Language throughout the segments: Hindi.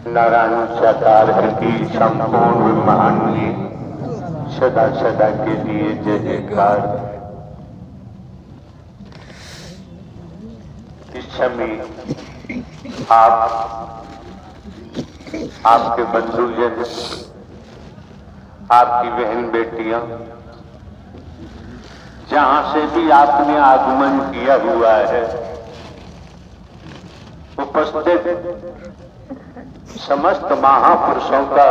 नारायण साकार की संपूर्ण ब्रह्मांड में सदा सदा के लिए जय जयकार। इस समय आपके बंधुजन, आपकी बहन बेटियां, जहां से भी आपने आगमन किया हुआ है, उपस्थित समस्त महापुरुषों का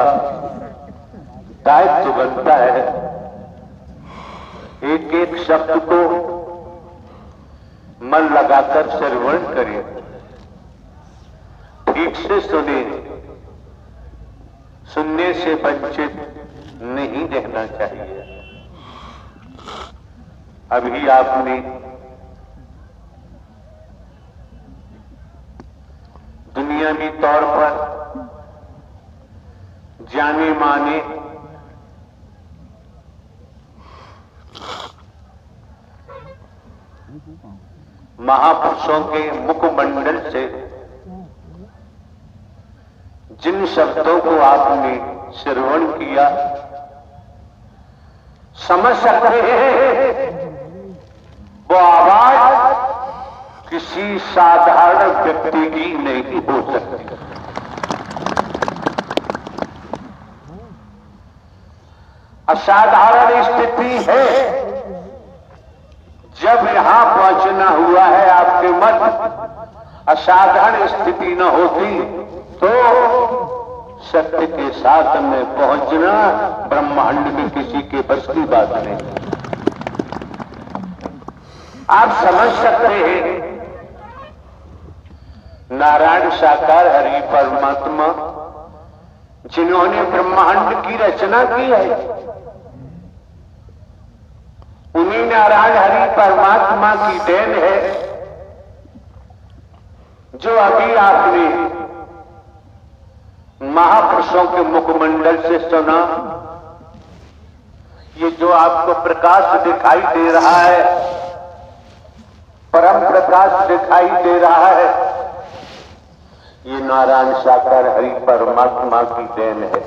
दायित्व बनता है एक एक शब्द को मन लगाकर श्रवण करें, ठीक से सुने, सुनने से वंचित नहीं रहना चाहिए। अभी आपने दुनियावी तौर पर जाने माने महापुरुषों के मुखमंडल से जिन शब्दों को आपने श्रवण किया, समझ सकते हैं वो आवाज किसी साधारण व्यक्ति की नहीं हो सकती। असाधारण स्थिति है जब यहां पहुंचना हुआ है आपके मत। असाधारण स्थिति न होती तो सत्य के साथ में पहुंचना ब्रह्मांड में किसी के बस की बात नहीं। आप समझ सकते हैं नारायण साकार हरि परमात्मा जिन्होंने ब्रह्मांड की रचना की है, उन्हीं नारायण हरि परमात्मा की देन है जो अभी आपने महापुरुषों के मुखमंडल से सुना। ये जो आपको प्रकाश दिखाई दे रहा है, परम प्रकाश दिखाई दे रहा है, ये नारायण साकार हरि परमात्मा की देन है।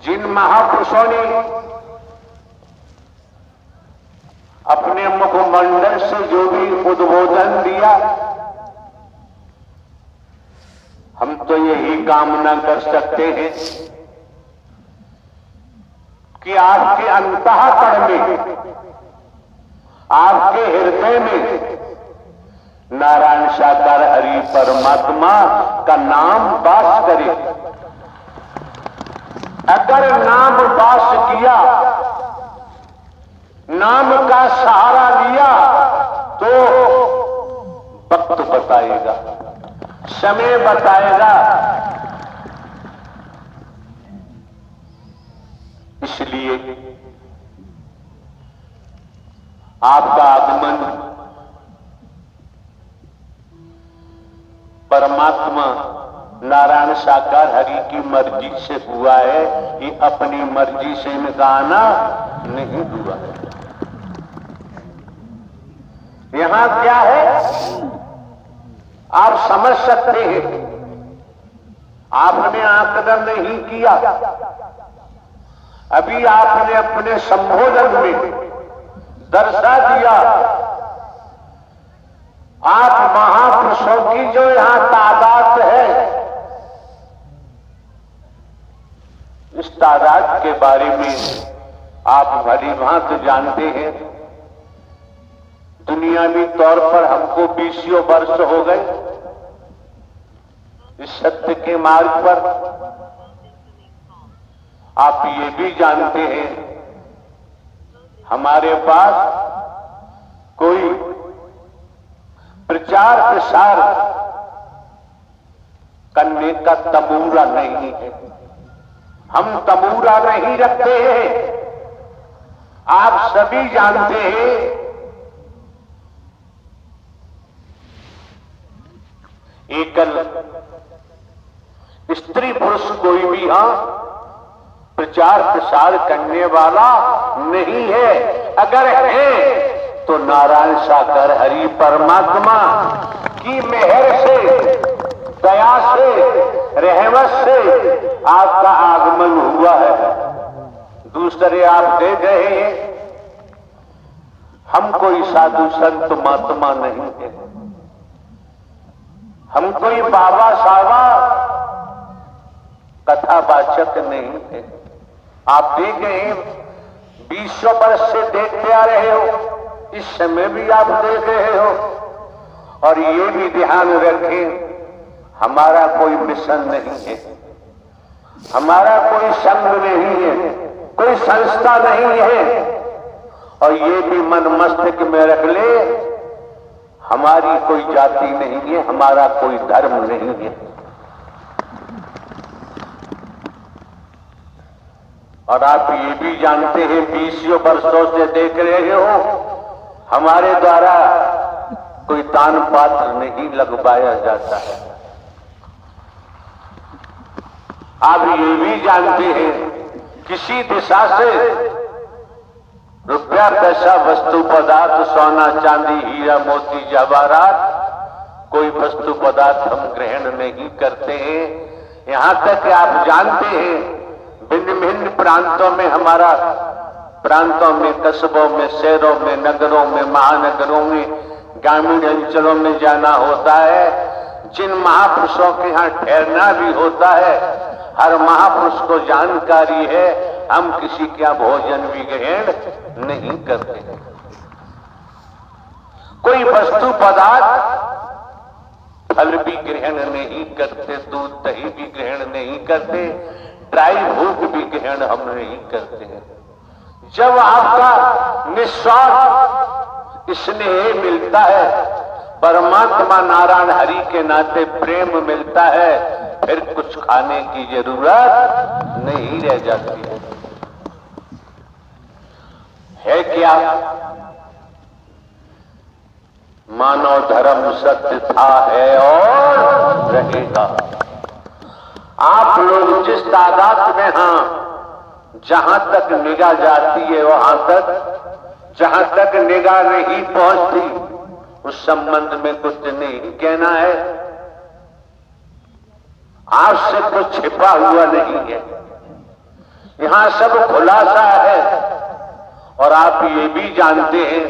जिन महापुरुषों ने अपने मुखमंडल से जो भी उद्बोधन दिया, हम तो यही कामना कर सकते हैं कि आपके अंतःकरण में, आपके हृदय में नारायण साकार हरि परमात्मा का नाम वास करे। अगर नाम वास किया, नाम का सहारा लिया तो वक्त बताएगा, समय बताएगा। इसलिए आपका आगमन परमात्मा नारायण साकार हरि की मर्जी से हुआ है, ये अपनी मर्जी से इनका आना नहीं हुआ है। यहां क्या है आप समझ सकते हैं। आपने आकलन नहीं किया, अभी आपने अपने संबोधन में दर्शा दिया। आप महापुरुषों की जो यहां तादाद है, इस तादाद के बारे में आप भली भांति जानते हैं। दुनियावी तौर पर हमको 20 वर्ष हो गए इस सत्य के मार्ग पर। आप ये भी जानते हैं हमारे पास कोई प्रचार प्रसार करने का तमूरा नहीं है। हम तमूरा नहीं रखते हैं। आप सभी जानते हैं एकल स्त्री पुरुष कोई भी प्रचार प्रसार करने वाला नहीं है। अगर है तो नारायण साकार हरि परमात्मा की मेहर से, दया से, रहमत से आपका आगमन हुआ है। दूसरे आप दे गए हैं। हम कोई साधु संत महात्मा नहीं है, हम कोई बाबा सावा कथावाचक नहीं है। आप दे गए 20 वर्ष से देखते आ रहे हो, इस समय भी आप दे रहे हो। और ये भी ध्यान रखें, हमारा कोई मिशन नहीं है, हमारा कोई संघ नहीं है, कोई संस्था नहीं है। और ये भी मन मस्तिष्क में रख ले, हमारी कोई जाति नहीं है, हमारा कोई धर्म नहीं है। और आप ये भी जानते हैं 20 वर्षों से देख रहे हो, हमारे द्वारा कोई दान पात्र नहीं लगवाया जाता है। आप ये भी जानते हैं किसी दिशा से रुपया पैसा वस्तु पदार्थ सोना चांदी हीरा मोती जवाहरात कोई वस्तु पदार्थ हम ग्रहण नहीं करते हैं। यहां तक कि आप जानते हैं भिन्न भिन्न प्रांतों में, हमारा प्रांतों में, कस्बों में, शहरों में, नगरों में, महानगरों में, ग्रामीण अंचलों में जाना होता है। जिन महापुरुषों के यहाँ ठहरना भी होता है, हर महापुरुष को जानकारी है हम किसी का भोजन भी ग्रहण नहीं करते। कोई वस्तु पदार्थ फल भी ग्रहण नहीं करते, दूध दही भी ग्रहण नहीं करते, ड्राई फ्रूट भी ग्रहण हम नहीं करते हैं। जब आपका निस्वार्थ स्नेह मिलता है, परमात्मा नारायण हरि के नाते प्रेम मिलता है, फिर कुछ खाने की जरूरत नहीं रह जाती है क्या? मानव धर्म सत्य था, है और रहेगा। आप लोग जिस तादाद में जहां तक निगाह जाती है वहां तक, जहां तक निगाह नहीं पहुंचती उस संबंध में कुछ नहीं कहना है। आपसे कुछ छिपा हुआ नहीं है, यहां सब खुलासा है। और आप ये भी जानते हैं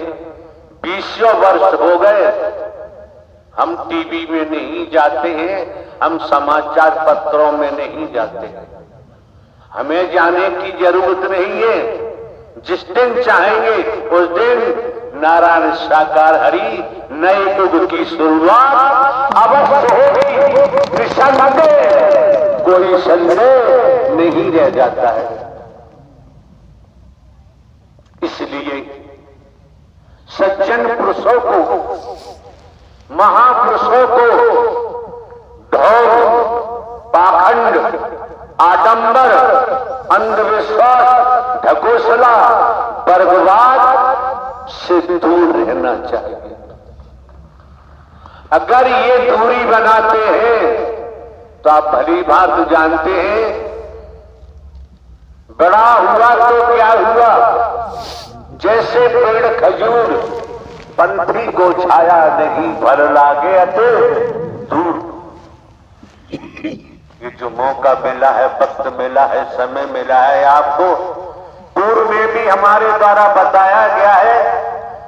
20 वर्ष हो गए हम टीवी में नहीं जाते हैं, हम समाचार पत्रों में नहीं जाते हैं। हमें जाने की जरूरत नहीं है। जिस दिन चाहेंगे उस दिन नारायण साकार हरि नए युग की शुरुआत अवश्य होगी, निसंदेह, कोई संदेह नहीं रह जाता है। इसलिए सज्जन पुरुषों को, महापुरुषों को ढोंग, पाखंड, आडंबर, अंधविश्वास, ढकोसला, वर्गवाद से दूर रहना चाहिए। अगर ये दूरी बनाते हैं तो आप भली बात जानते हैं बड़ा हुआ तो क्या हुआ। जैसे पेड़ खजूर पंथी को छाया नहीं भर लागे अते दूर। ये जो मौका मिला है, वक्त मिला है, समय मिला है आपको, पूर्व में भी हमारे द्वारा बताया गया है,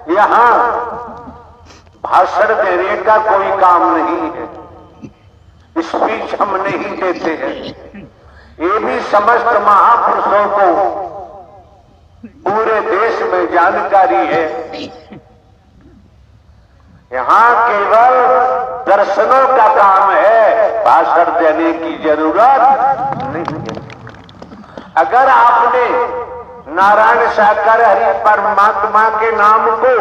यहां भाषण देने का कोई काम नहीं है, स्पीच हम नहीं देते हैं। ये भी समस्त महापुरुषों को पूरे देश में जानकारी है। यहां केवल दर्शनों का काम है, भाषण देने की जरूरत नहीं है। अगर आपने नारायण साकार हरि परमात्मा के नाम को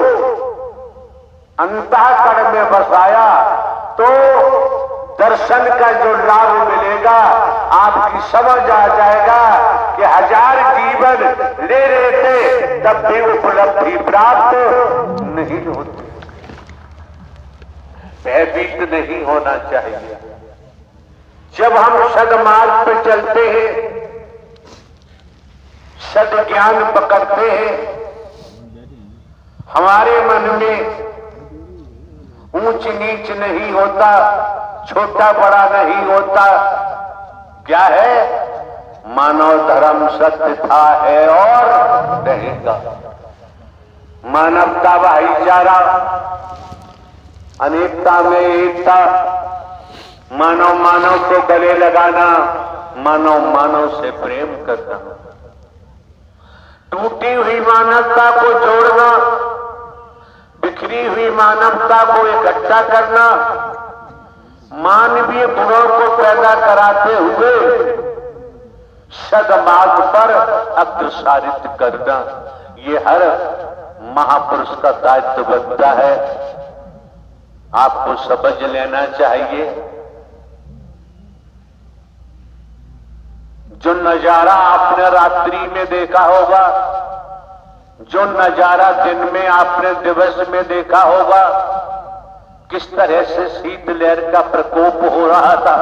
अंतःकरण में बसाया तो दर्शन का जो लाभ मिलेगा आपकी समझ आ जाएगा कि 1000 जीवन ले रहे थे तब भी उपलब्धि प्राप्त नहीं होती। भयभीत नहीं होना चाहिए। जब हम सदमार्ग पर चलते हैं, सद ज्ञान पकड़ते हैं, हमारे मन में ऊंच नीच नहीं होता, छोटा बड़ा नहीं होता। क्या है? मानव धर्म सत्य था, है और रहेगा। मानवता भाईचारा, अनेकता में एकता, मानव मानव को गले लगाना, मानव मानव से प्रेम करना, टूटी हुई मानवता को जोड़ना, बिखरी हुई मानवता को इकट्ठा करना, मानवीय गुणों को पैदा कराते हुए सद्मार्ग पर अग्रसारित करना, ये हर महापुरुष का दायित्व बनता है। आपको समझ लेना चाहिए। जो नजारा आपने रात्रि में देखा होगा, जो नजारा दिन में आपने दिवस में देखा होगा, किस तरह से शीतलहर का प्रकोप हो रहा था।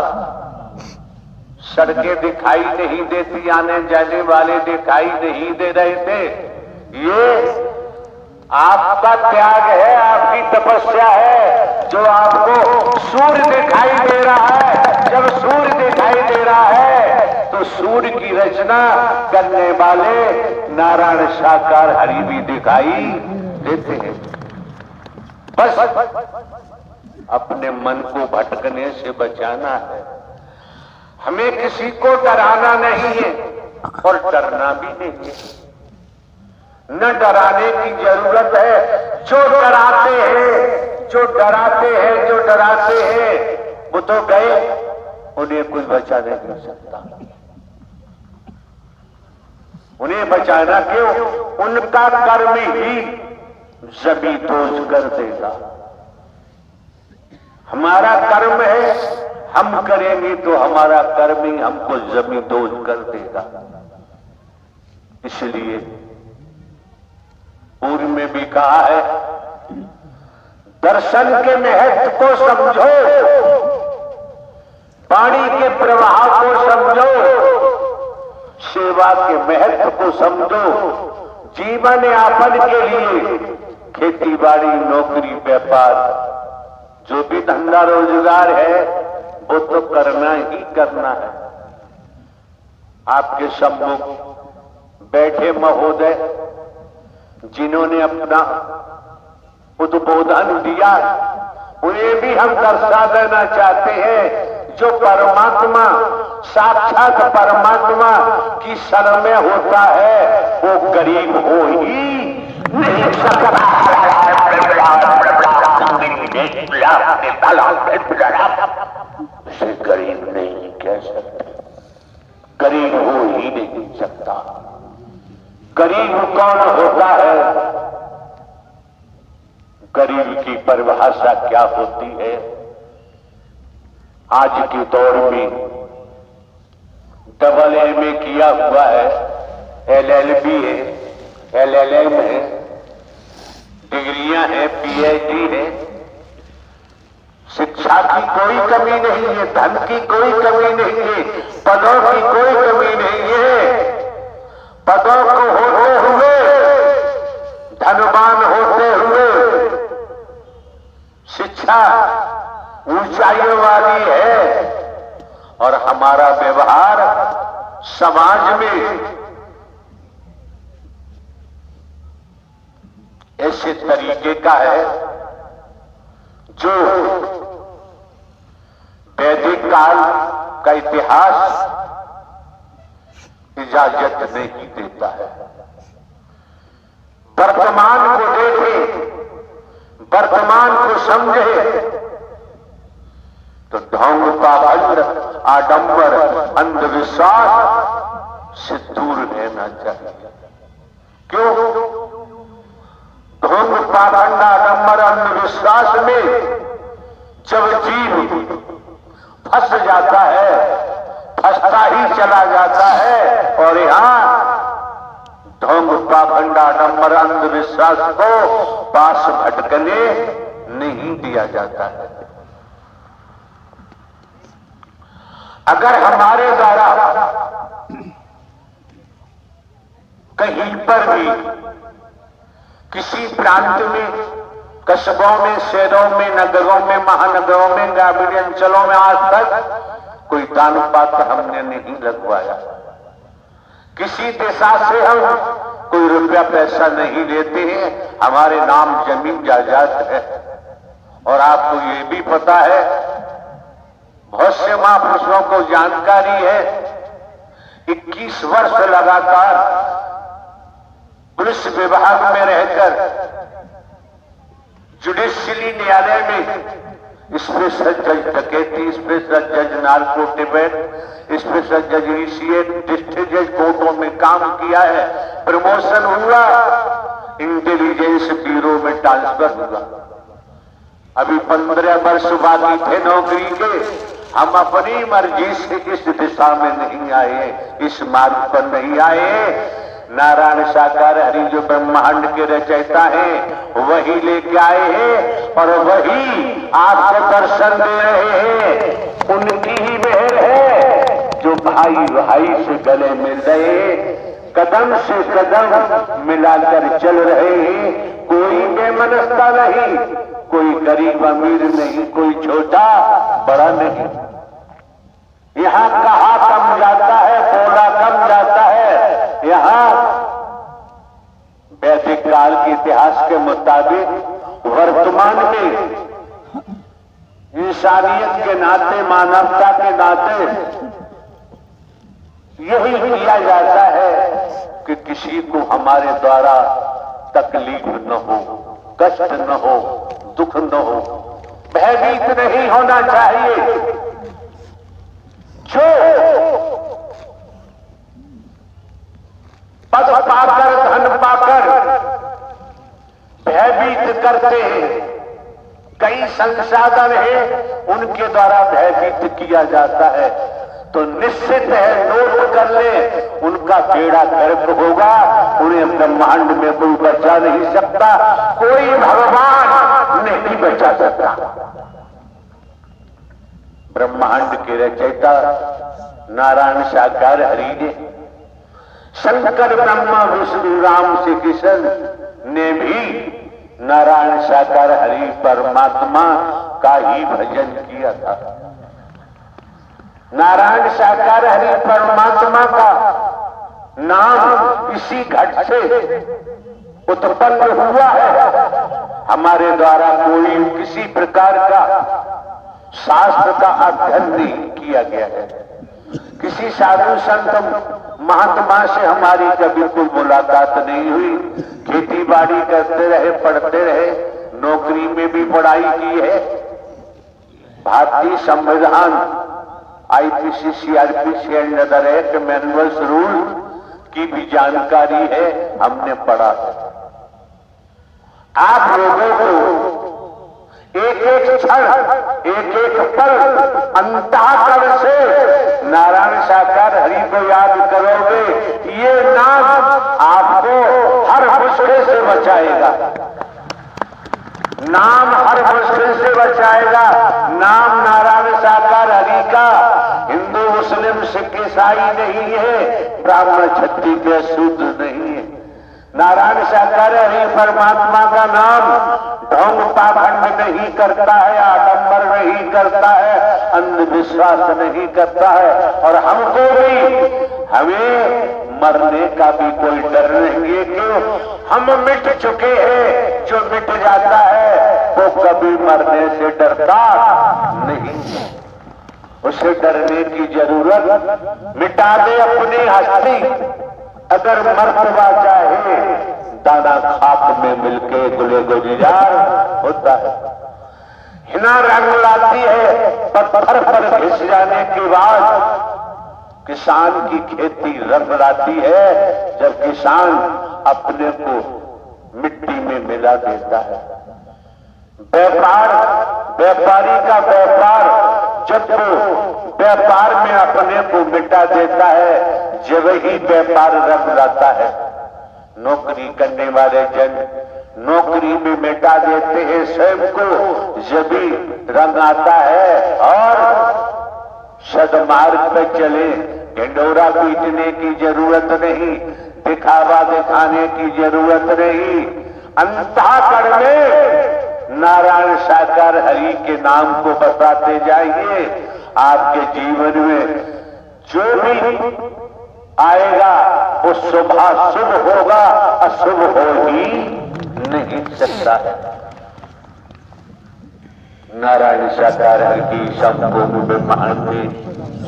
सड़कें दिखाई नहीं देती, आने जाने वाले दिखाई नहीं दे रहे थे। ये आपका त्याग है, आपकी तपस्या है, जो आपको सूर्य दिखाई दे रहा है। जब सूर्य दिखाई दे रहा है तो सूर्य की रचना करने वाले नारायण साकार हरि भी दिखाई देते हैं। बस अपने मन को भटकने से बचाना है। हमें किसी को डराना नहीं है और डरना भी नहीं है। न डराने की जरूरत है। जो डराते हैं, जो डराते हैं, जो डराते हैं, वो तो गए, उन्हें कोई बचा नहीं सकता। उन्हें बचाना क्यों? उनका कर्म ही जमी दोष कर देगा। हमारा कर्म है, हम करेंगे तो हमारा कर्म ही हमको जमी दोष कर देगा। इसलिए पूर्व में भी कहा है, दर्शन के महत्व को समझो, पानी के प्रवाह को समझो, सेवा के महत्व को समझो। जीवन यापन के लिए खेती बाड़ी, नौकरी, व्यापार, जो भी धंधा रोजगार है वो तो करना ही करना है। आपके सम्मुख बैठे महोदय जिन्होंने अपना उद्बोधन दिया, उन्हें भी हम दर्शा देना चाहते हैं। जो परमात्मा, साक्षात परमात्मा की शरण में होता है वो गरीब हो ही नहीं सकता। उसे गरीब नहीं कह सकते, गरीब हो ही नहीं सकता। गरीब कौन होता है? गरीब की परिभाषा क्या होती है? आज के दौर में डबल एमए किया हुआ है, एलएलबी है, एलएलएम है, डिग्रियां हैं, पीएचडी है। शिक्षा की कोई कमी नहीं है, धन की कोई कमी नहीं है, पदों की कोई कमी नहीं है। पदों को होते हुए, धनवान होते हुए, शिक्षा ऊंचाइयों वाली है और हमारा व्यवहार समाज में ऐसे तरीके का है जो वैदिक काल का इतिहास इजाजत नहीं देता है। वर्तमान को देखें, वर्तमान को समझे तो ढोंग, पाखंड, आडंबर, अंधविश्वास से दूर रहना चाहिए। क्यों? ढोंग, पाखंड, आडंबर, अंधविश्वास में जब जीव फंस जाता है, फंसता ही चला जाता है और यहां ढोंग, पाखंड, आडंबर, अंधविश्वास को पास भटकने नहीं दिया जाता है। अगर हमारे द्वारा कहीं पर भी किसी प्रांत में, कस्बों में, शहरों में, नगरों में, महानगरों में, ग्रामीण अंचलों में आज तक कोई दान पात्र हमने नहीं लगवाया। किसी दिशा से हम कोई रुपया पैसा नहीं लेते हैं, हमारे नाम जमीन जायदाद है। और आपको ये भी पता है, बहुत से महापुरुषों को जानकारी है, 21 वर्ष लगातार पुलिस विभाग में रहकर जुडिशियली न्यायालय में स्पेशल जज डकैती, स्पेशल जज नार्को टिबेट, स्पेशल जज ईसीएट, डिस्ट्रिक्ट जज कोर्टों में काम किया है। प्रमोशन हुआ, इंटेलिजेंस ब्यूरो में ट्रांसफर हुआ। अभी 15 वर्ष बाकी थे नौकरी के। हम अपनी मर्जी से इस दिशा में नहीं आए, इस मार्ग पर नहीं आए। नारायण साकार हरि जो ब्रह्मांड के रचयिता है वही लेके आए हैं और वही आपको दर्शन दे रहे हैं। उनकी ही मेहर है जो भाई भाई से गले मिल रहे, कदम से कदम मिलाकर चल रहे हैं। कोई बेमनस्ता नहीं, कोई गरीब अमीर नहीं, कोई छोटा बड़ा नहीं। यहाँ कहा कम जाता है, बोला कम जाता है। यहाँ वैदिक काल के इतिहास के मुताबिक वर्तमान में इंसानियत के नाते, मानवता के नाते यही किया जाता है कि किसी को हमारे द्वारा तकलीफ न हो, कष्ट न हो, दुख न हो, भयभीत नहीं होना चाहिए। जो पद पाकर, धन पाकर भयभीत करते हैं, कई संसाधन हैं उनके द्वारा भयभीत किया जाता है, तो निश्चित है नोट कर ले, उनका बेड़ा गर्क होगा। उन्हें ब्रह्मांड में कोई बचा नहीं सकता, कोई भगवान नहीं बचा सकता। ब्रह्मांड के रचयिता नारायण साकार हरि ने, शंकर ब्रह्मा विष्णु राम श्री कृष्ण ने भी नारायण साकार हरि परमात्मा का ही भजन किया था। नारायण साकार हरि परमात्मा का नाम इसी घट से उत्पन्न हुआ है। हमारे द्वारा कोई किसी प्रकार का शास्त्र का अध्ययन नहीं किया गया है। किसी साधु संत महात्मा से हमारी कभी कोई मुलाकात नहीं हुई। खेती बाड़ी करते रहे, पढ़ते रहे, नौकरी में भी पढ़ाई की है। भारतीय संविधान, IPC, CrPC and other act, manuals, rule की भी जानकारी है, हमने पढ़ा है। आप लोगों को एक एक क्षण, एक एक पल अंतःकरण से नारायण साकार हरि को याद करोगे, ये नाम आपको हर मुश्किल से बचाएगा। नाम हर मुश्किल से बचाएगा। नाम नारायण साकार हरि का हिंदू, मुस्लिम, सिख, ईसाई नहीं है, ब्राह्मण, क्षत्रिय, शूद्र नहीं है। नारायण साकार हरि परमात्मा का नाम ढोंग पाखंड नहीं करता है, आडंबर नहीं करता है, अंधविश्वास नहीं करता है। और हमको भी, हमें मरने का भी कोई डर नहीं है। क्यों? हम मिट चुके हैं। जो मिट जाता है वो कभी मरने से डरता नहीं। उसे डरने की जरूरत, मिटा दे अपनी हस्ती। अगर मरतबा चाहे दाना खाक में मिलके गुले गुलजार होता है। हिना रंग लाती है, पत्थर पर घिस जाने के बाद किसान की खेती रंग लाती है जब किसान अपने को मिट्टी में मिला देता है। व्यापार, व्यापारी का व्यापार जब वो व्यापार में अपने को मिटा देता है, जब ही व्यापार रंग लाता है। नौकरी करने वाले जन नौकरी में मिटा देते हैं स्वयं को, जब ही रंग आता है। और सदमार्ग पे चले, ढिंडोरा पीटने की जरूरत नहीं, दिखावा दिखाने की जरूरत नहीं। अंतःकरण में नारायण साकार हरि के नाम को बताते जाइए। आपके जीवन में जो भी आएगा वो शुभ होगा, अशुभ हो ही नहीं सकता है। नारायण साकार हरि की संपूर्ण ब्रह्मांड में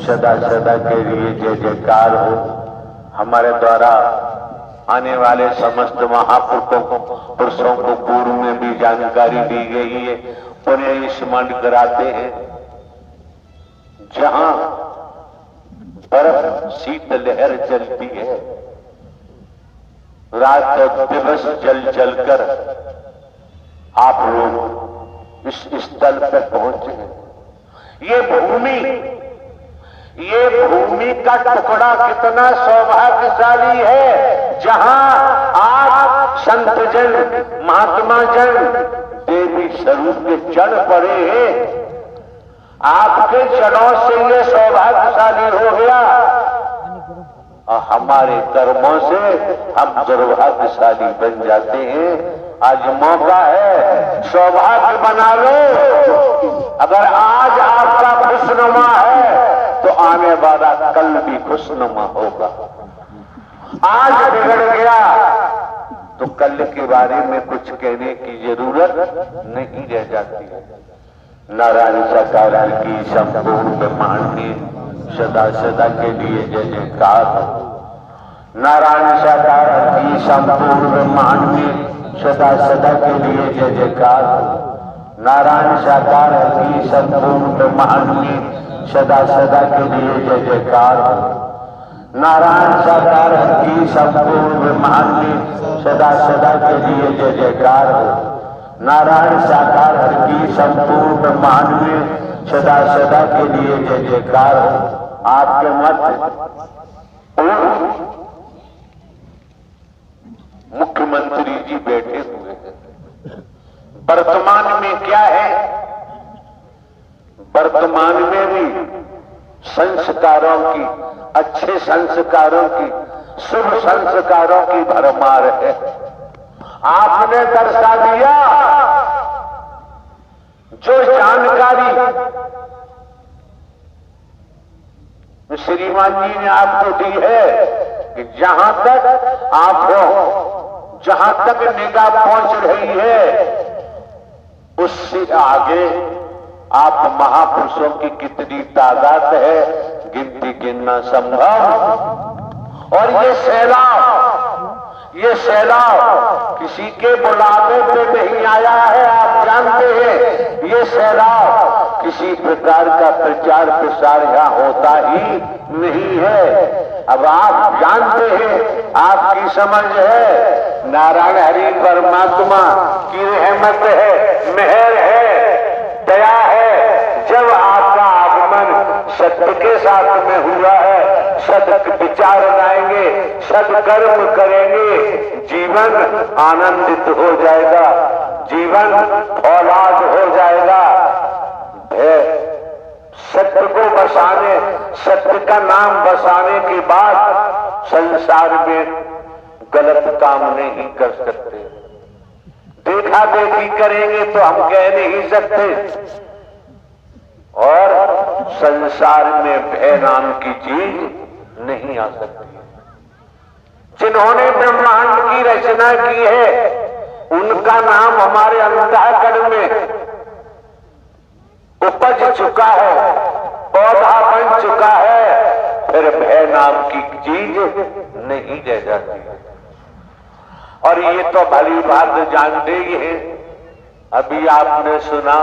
सदा सदा के लिए जय जयकार हो। हमारे द्वारा आने वाले समस्त महापुरुषों को पूर्व में भी जानकारी दी गई है, उन्हें स्मरण कराते हैं। जहां बर्फ शीत लहर चलती है, रात और दिवस जल जलकर आप लोग इस स्थल पर पहुंचे हैं। ये भूमि का टुकड़ा कितना सौभाग्यशाली है, जहां आप संत जन, महात्मा जन, देवी स्वरूप के चढ़ पड़े हैं। आपके चरणों से ये सौभाग्यशाली हो गया और हमारे कर्मों से हम दुर्भाग्यशाली बन जाते हैं। आज मौका है, सौभाग्य बना लो। अगर आज आपका खुशनुमा है तो आने वाला कल भी खुशनुमा होगा। आज बिगड़ गया तो कल के बारे में कुछ कहने की जरूरत नहीं रह जाती है। नारायण साकार की संपूर्ण ब्रह्मांड में सदा सदा के लिए जय जयकार। नारायण साकार की संपूर्ण ब्रह्मांड में सदा सदा के लिए जय जयकार। नारायण साकार की संपूर्ण ब्रह्मांड में सदा सदा के लिए जय जयकार। नारायण साकार की संपूर्ण ब्रह्मांड में सदा सदा के लिए जय जयकार। नारायण साकार की संपूर्ण ब्रह्मांड में सदा सदा के लिए जय जयकार। आपके मध्य मुख्यमंत्री जी बैठे हुए हैं। वर्तमान में क्या है? वर्तमान में भी संस्कारों की, अच्छे संस्कारों की, शुभ संस्कारों की भरमार है। आपने दर्शा दिया जो जानकारी श्रीमान जी ने आपको दी है कि जहां तक आप हो, जहां तक निगाह पहुंच रही है, उससे आगे आप महापुरुषों की कितनी तादाद है गिनती गिनना संभव। और ये सैलाब किसी के बुलावे पे नहीं आया है। आप जानते हैं ये सैलाब किसी प्रकार का प्रचार प्रसार यहां होता ही नहीं है। अब आप जानते हैं, आपकी समझ है, नारायण हरि परमात्मा की रहमत है, मेहर है, दया है। जब आपका आगमन सत्य के साथ में हुआ है, सद विचार लाएंगे, सदकर्म करेंगे, जीवन आनंदित हो जाएगा, जीवन फौलाद हो जाएगा। सत्य को बसाने, सत्य का नाम बसाने के बाद संसार में गलत काम नहीं कर सकते। देखा देखी करेंगे तो हम कह नहीं सकते। और संसार में भय नाम की चीज नहीं आ सकती। जिन्होंने ब्रह्मांड की रचना की है, उनका नाम हमारे अंतःकरण में उपज चुका है, पौधा बन चुका है। फिर भय नाम की चीज नहीं रह जाती। और ये तो भली बात जानते ही हैं। अभी आपने सुना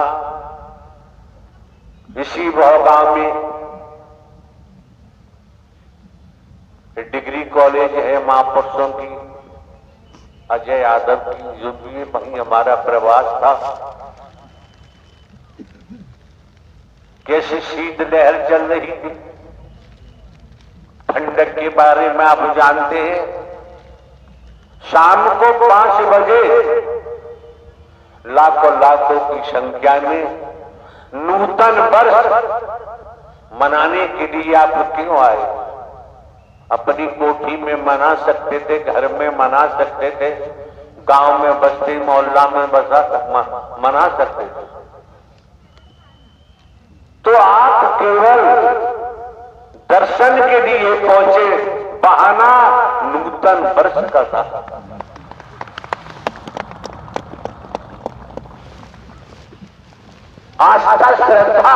इसी भोगांव में डिग्री कॉलेज है महापुरुषों की, अजय यादव की, जो भी वहीं हमारा प्रवास था। कैसी शीत लहर चल रही थी। ठंडक के बारे में आप जानते हैं। शाम को 5 बजे लाखों की संख्या में नूतन वर्ष मनाने के लिए आप क्यों आए? अपनी कोठी में मना सकते थे, घर में मना सकते थे, गांव में बस्ती मोहल्ला में मना सकते थे। तो आप केवल दर्शन के लिए पहुंचे, बहाना नूतन वर्ष का था। आस्था श्रद्धा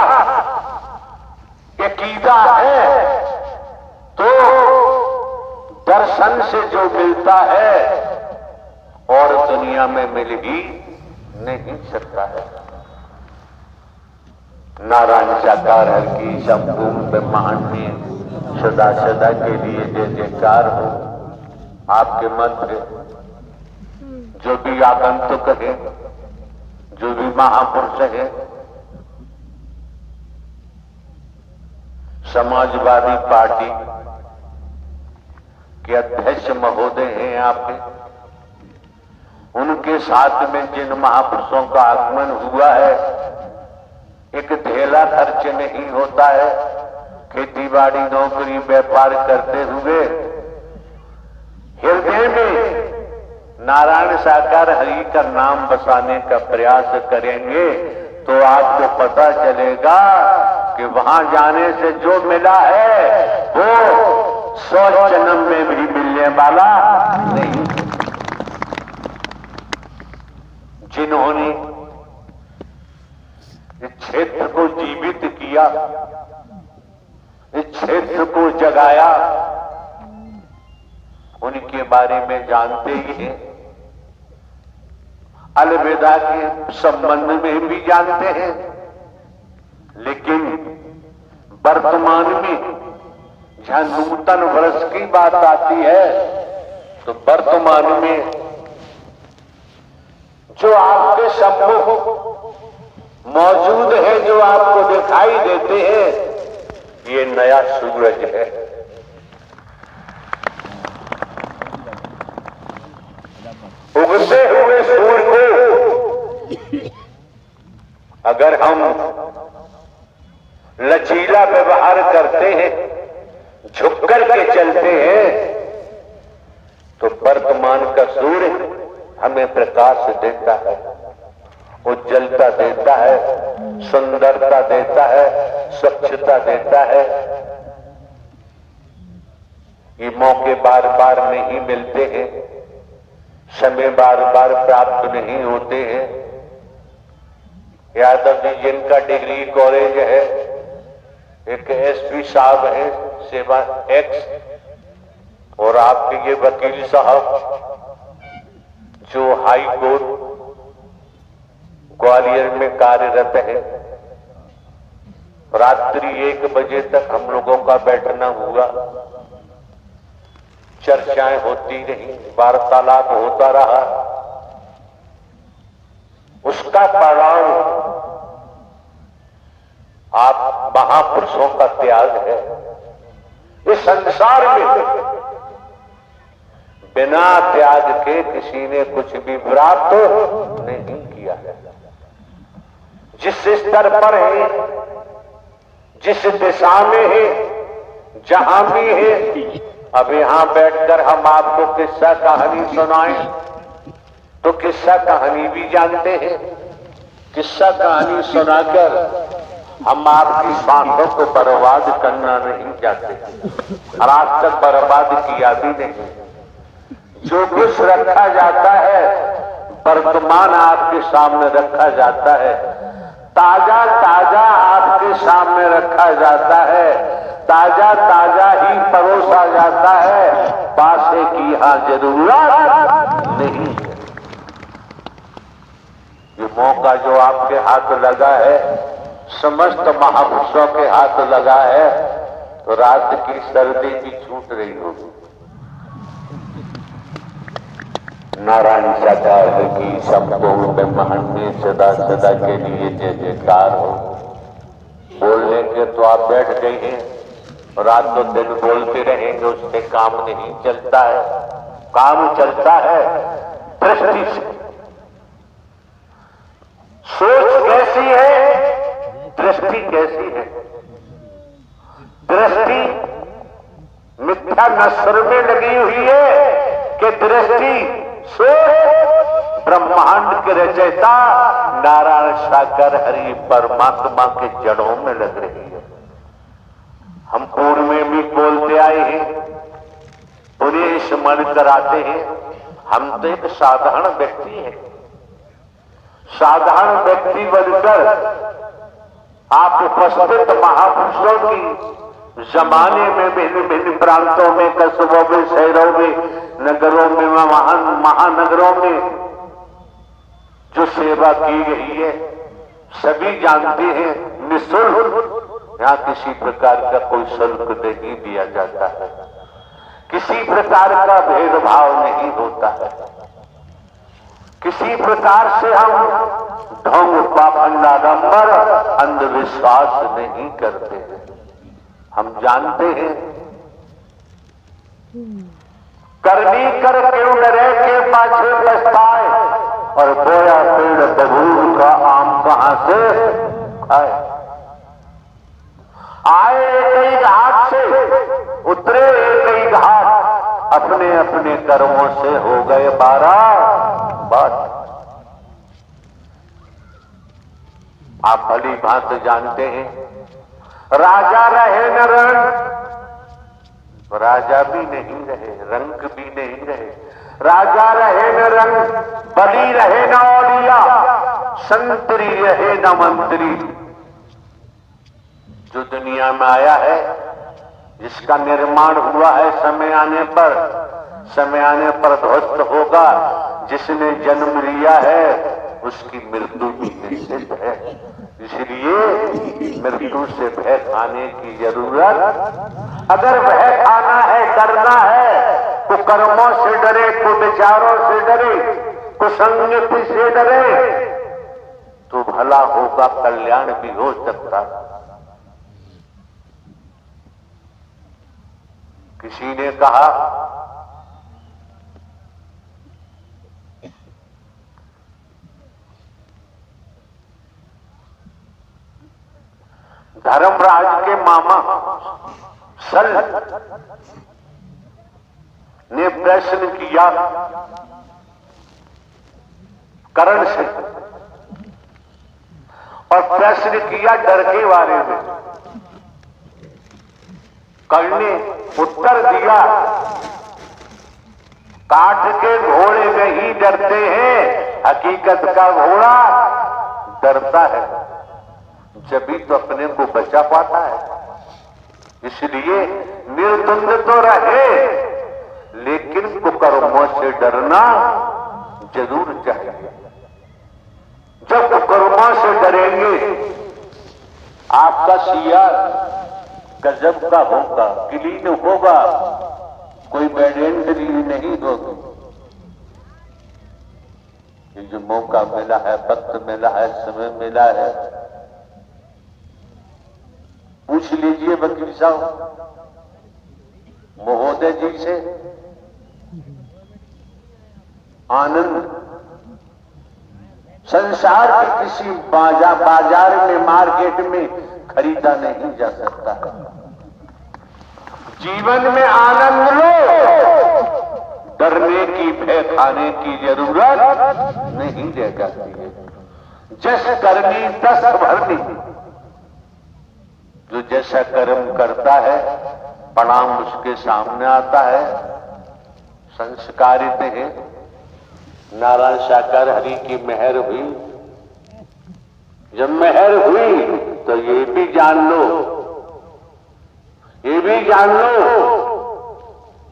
अकीदा है तो दर्शन से जो मिलता है और दुनिया में मिल ही नहीं सकता है। नारायण साकार हर की संपूर्ण ब्रह्मांड में सदा सदा के लिए जय जयकार हो। आपके मंत्र जो भी आगंतुक है, जो भी महापुरुष है, समाजवादी पार्टी के अध्यक्ष महोदय हैं आपके, उनके साथ में जिन महापुरुषों का आगमन हुआ है, एक ढेला खर्च नहीं होता है। खेतीबाड़ी नौकरी व्यापार करते हुए हृदय में नारायण साकार हरि का नाम बसाने का प्रयास करेंगे तो आपको पता चलेगा कि वहां जाने से जो मिला है वो 100 जन्म में भी मिलने वाला नहीं। जिन्होंने इस क्षेत्र को जीवित किया, इस क्षेत्र को जगाया, उनके बारे में जानते ही हैं। अलविदा के संबंध में भी जानते हैं, लेकिन वर्तमान में जहां नूतन वर्ष की बात आती है तो वर्तमान में जो आपके सम्मुख मौजूद है, जो आपको दिखाई देते हैं, ये नया सूरज है। उगते हुए सूर्य को अगर हम लचीला व्यवहार करते हैं, झुक करके चलते हैं, तो वर्तमान का सूर्य हमें प्रकाश देता है, उज्जवलता देता है, सुंदरता देता है, स्वच्छता देता है। ये मौके बार बार नहीं मिलते हैं, समय बार बार प्राप्त नहीं होते हैं। यादव जी जिनका डिग्री कॉलेज है, एक एसपी साहब है सेवा एक्स, और आपके ये वकील साहब जो हाई कोर्ट ग्वालियर में कार्यरत है। रात्रि 1 बजे तक हम लोगों का बैठना हुआ, चर्चाएं होती रही, वार्तालाप होता रहा। उसका परिणाम आप महापुरुषों का त्याग है। इस संसार में बिना त्याग के किसी ने कुछ भी प्राप्त नहीं किया है। जिस स्तर पर है, जिस दिशा में है, जहां भी है, अब यहां बैठकर हम आपको किस्सा कहानी सुनाएं तो किस्सा कहानी भी जानते हैं। किस्सा कहानी सुनाकर हम आपकी सांसों को बर्बाद करना नहीं चाहते, और आज तक बर्बाद किया भी नहीं। जो कुछ रखा जाता है वर्तमान आपके सामने रखा जाता है, ताजा ताजा आपके सामने रखा जाता है, ताजा ताजा ही परोसा जाता है। पासे की यहां जरूरत नहीं है। ये मौका जो आपके हाथ लगा है, समस्त महापुरुषों के हाथ लगा है, तो रात की सर्दी भी छूट रही होगी। नारायण साकार की संपूर्ण ब्रह्मांड में सदा सदा के लिए जय जयकार हो। बोलने के तो आप बैठ गए हैं, रातों दिन बोलते रहेंगे, उससे काम नहीं चलता है। काम चलता है दृष्टि से। सोच कैसी है, दृष्टि कैसी है। दृष्टि मिथ्या नस्र में लगी हुई है कि दृष्टि से ब्रह्मांड के रचयिता नारायण सागर हरि परमात्मा के जड़ों में लग रही है। हम पूर्व में भी बोलते आए हैं, उन्हें स्मरण कराते हैं। हम तो एक साधारण व्यक्ति हैं। साधारण व्यक्ति बनकर आप उपस्थित महापुरुषों की जमाने में भिन्न भिन्न प्रांतों में, कस्बों में, शहरों में, नगरों में, महानगरों में जो सेवा की गई है सभी जानते हैं। निःशुल्क, यहां किसी प्रकार का कोई शुल्क नहीं दिया जाता है, किसी प्रकार का भेदभाव नहीं होता है, किसी प्रकार से हम ढोंग पाखंड आडंबर अंधविश्वास नहीं करते हैं। हम जानते हैं करनी कर क्यों डरे के पाछे पछताए, और बोया पेड़ बबूल का आम कहां से आए। आए एक ही घाट से, उतरे एक ही घाट, अपने अपने कर्मों से हो गए 12 बात। आप भली भांति जानते हैं, राजा रहे न रंग, राजा भी नहीं रहे, रंग भी नहीं रहे। राजा रहे न रंग, बली रहे न औलिया, संतरी रहे न मंत्री। जो दुनिया में आया है, जिसका निर्माण हुआ है, समय आने पर ध्वस्त होगा। जिसने जन्म लिया है उसकी मृत्यु भी निश्चित है। इसलिए मृत्यु से भय खाने की जरूरत, अगर भय खाना है, डरना है, कुकर्मों से डरे, कुविचारों से डरे, कुसंगति से डरे, तो भला होगा, कल्याण भी हो सकता। किसी ने कहा धर्मराज के मामा सल ने प्रश्न किया कर्ण से, और प्रश्न किया डर के बारे में। कर्ण ने उत्तर दिया, काठ के घोड़े नहीं डरते हैं, हकीकत का घोड़ा डरता है, जभी तो अपने को बचा पाता है। इसलिए निर्द्वंद तो रहे, लेकिन कुकर्मों से डरना जरूर चाहिए। जब कुकर्मों से डरेंगे, आपका सियार गजब का होगा, क्लीन होगा, कोई बेडेंटरी नहीं होगी। ये जो मौका मिला है, वक्त मिला है, समय मिला है, पूछ लीजिए वकील साहब महोदय जी से। आनंद संसार के किसी बाजार में, मार्केट में खरीदा नहीं जा सकता है। जीवन में आनंद लो, डरने की, भय खाने की जरूरत नहीं रह जाती है। जस करनी तस भरनी, जो जैसा कर्म करता है परिणाम उसके सामने आता है। संस्कारित है। नारायण सागर हरि की मेहर हुई। जब मेहर हुई तो ये भी जान लो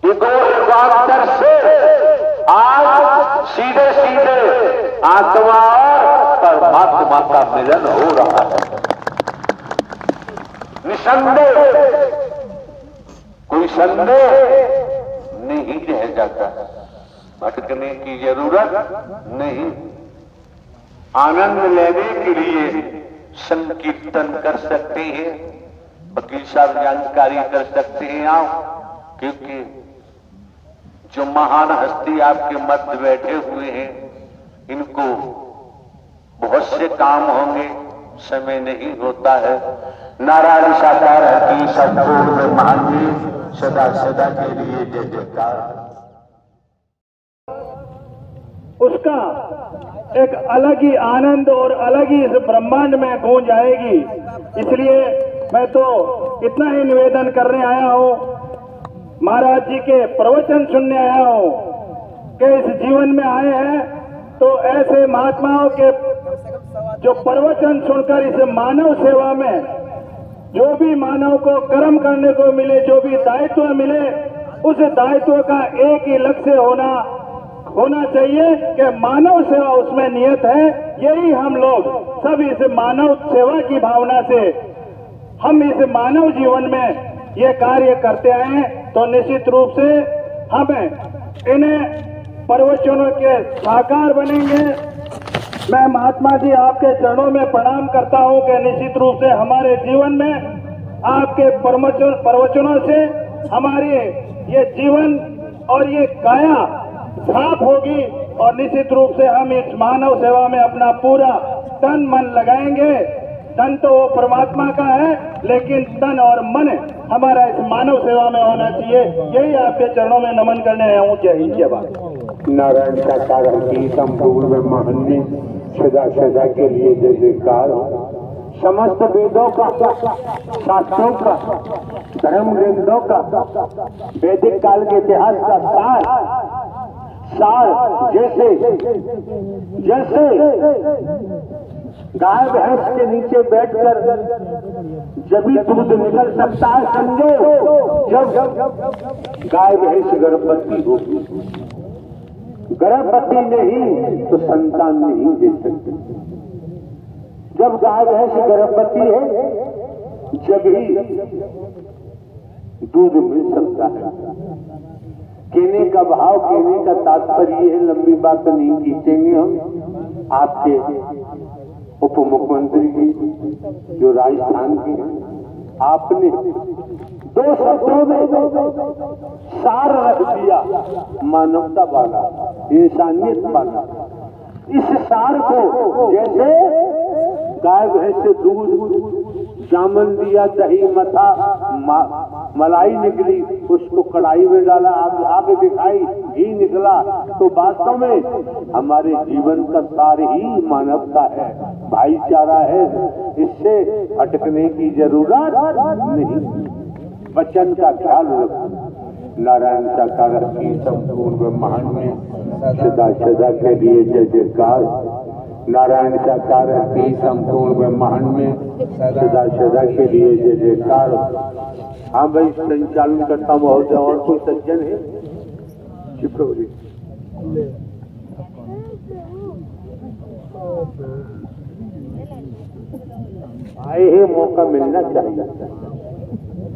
युगांतर से आज सीधे सीधे आत्मा और परमात्मा का मिलन हो रहा है। निसंदेह, कोई संदेह नहीं रह जाता, भटकने की जरूरत नहीं। आनंद लेने के लिए संकीर्तन कर सकते हैं, वकील साहब जानकारी कर सकते हैं आप, क्योंकि जो महान हस्ती आपके मध्य बैठे हुए हैं, इनको बहुत से काम होंगे, समय नहीं होता है। नारायण साकार की संपूर्ण महान सदा सदा के लिए जय जयकार। उसका एक अलग ही आनंद और अलग ही इस ब्रह्मांड में गूंज आएगी। इसलिए मैं तो इतना ही निवेदन करने आया हूँ, महाराज जी के प्रवचन सुनने आया हूँ कि इस जीवन में आए हैं तो ऐसे महात्माओं के जो प्रवचन सुनकर इस मानव सेवा में जो भी मानव को कर्म करने को मिले, जो भी दायित्व मिले, उस दायित्व का एक ही लक्ष्य होना चाहिए कि मानव सेवा उसमें नियत है। यही हम लोग सब इस मानव सेवा की भावना से हम इस मानव जीवन में ये कार्य करते आए, तो निश्चित रूप से हम इन्हें प्रवचनों के साकार बनेंगे। मैं महात्मा जी आपके चरणों में प्रणाम करता हूं कि निश्चित रूप से हमारे जीवन में आपके प्रवचनों से हमारी ये जीवन और ये काया साफ होगी और निश्चित रूप से हम इस मानव सेवा में अपना पूरा तन मन लगाएंगे। तन तो वो परमात्मा का है, लेकिन तन और मन हमारा इस मानव सेवा में होना चाहिए। यही आपके चरणों में नमन करने आया हूँ। जय हिंद, जय भारत। नारायण साकार की संपूर्ण ब्रह्मांड सदा सदा के लिए जय जयकार। समस्त वेदों का, शास्त्रों का, धर्म ग्रंथों का, वैदिक काल के इतिहास का सार जैसे गाय भैंस के नीचे बैठकर जब भी दूध निकल सकता है, समझो जब गाय भैंस गर्भवती होगी। गर्भवती नहीं तो संतान नहीं दे सकती। जब गाय भैंस गर्भवती है जब ही दूध मिल सकता है। कहने का भाव, कहने का तात्पर्य है, लंबी बात नहीं खींचेंगे हम। आपके उप मुख्यमंत्री जी जो राजस्थान के हैं, आपने 2 शब्दों में सार रख दिया, मानवता वाला, इंसानियत वाला। इस सार को जैसे गाय भैंस से दूध, जामन दिया, दही मथा, मलाई निकली, उसको कढ़ाई में डाला, आग दिखाई, घी निकला, तो वास्तव में हमारे जीवन का सार ही मानवता है, भाईचारा है। इससे हटकने की जरूरत नहीं। वचन का ख्याल रखो। नारायण साकार की संपूर्ण ब्रह्मांड में सदा सदा के लिए जय जयकार। नारायण साकार की संपूर्ण ब्रह्मांड में सदा सदा के लिए जय जयकार। हाँ भाई, संचालन करता महोदय और कोई सज्जन है? प्रभु जी आए हैं, मौका मिलना चाहिए।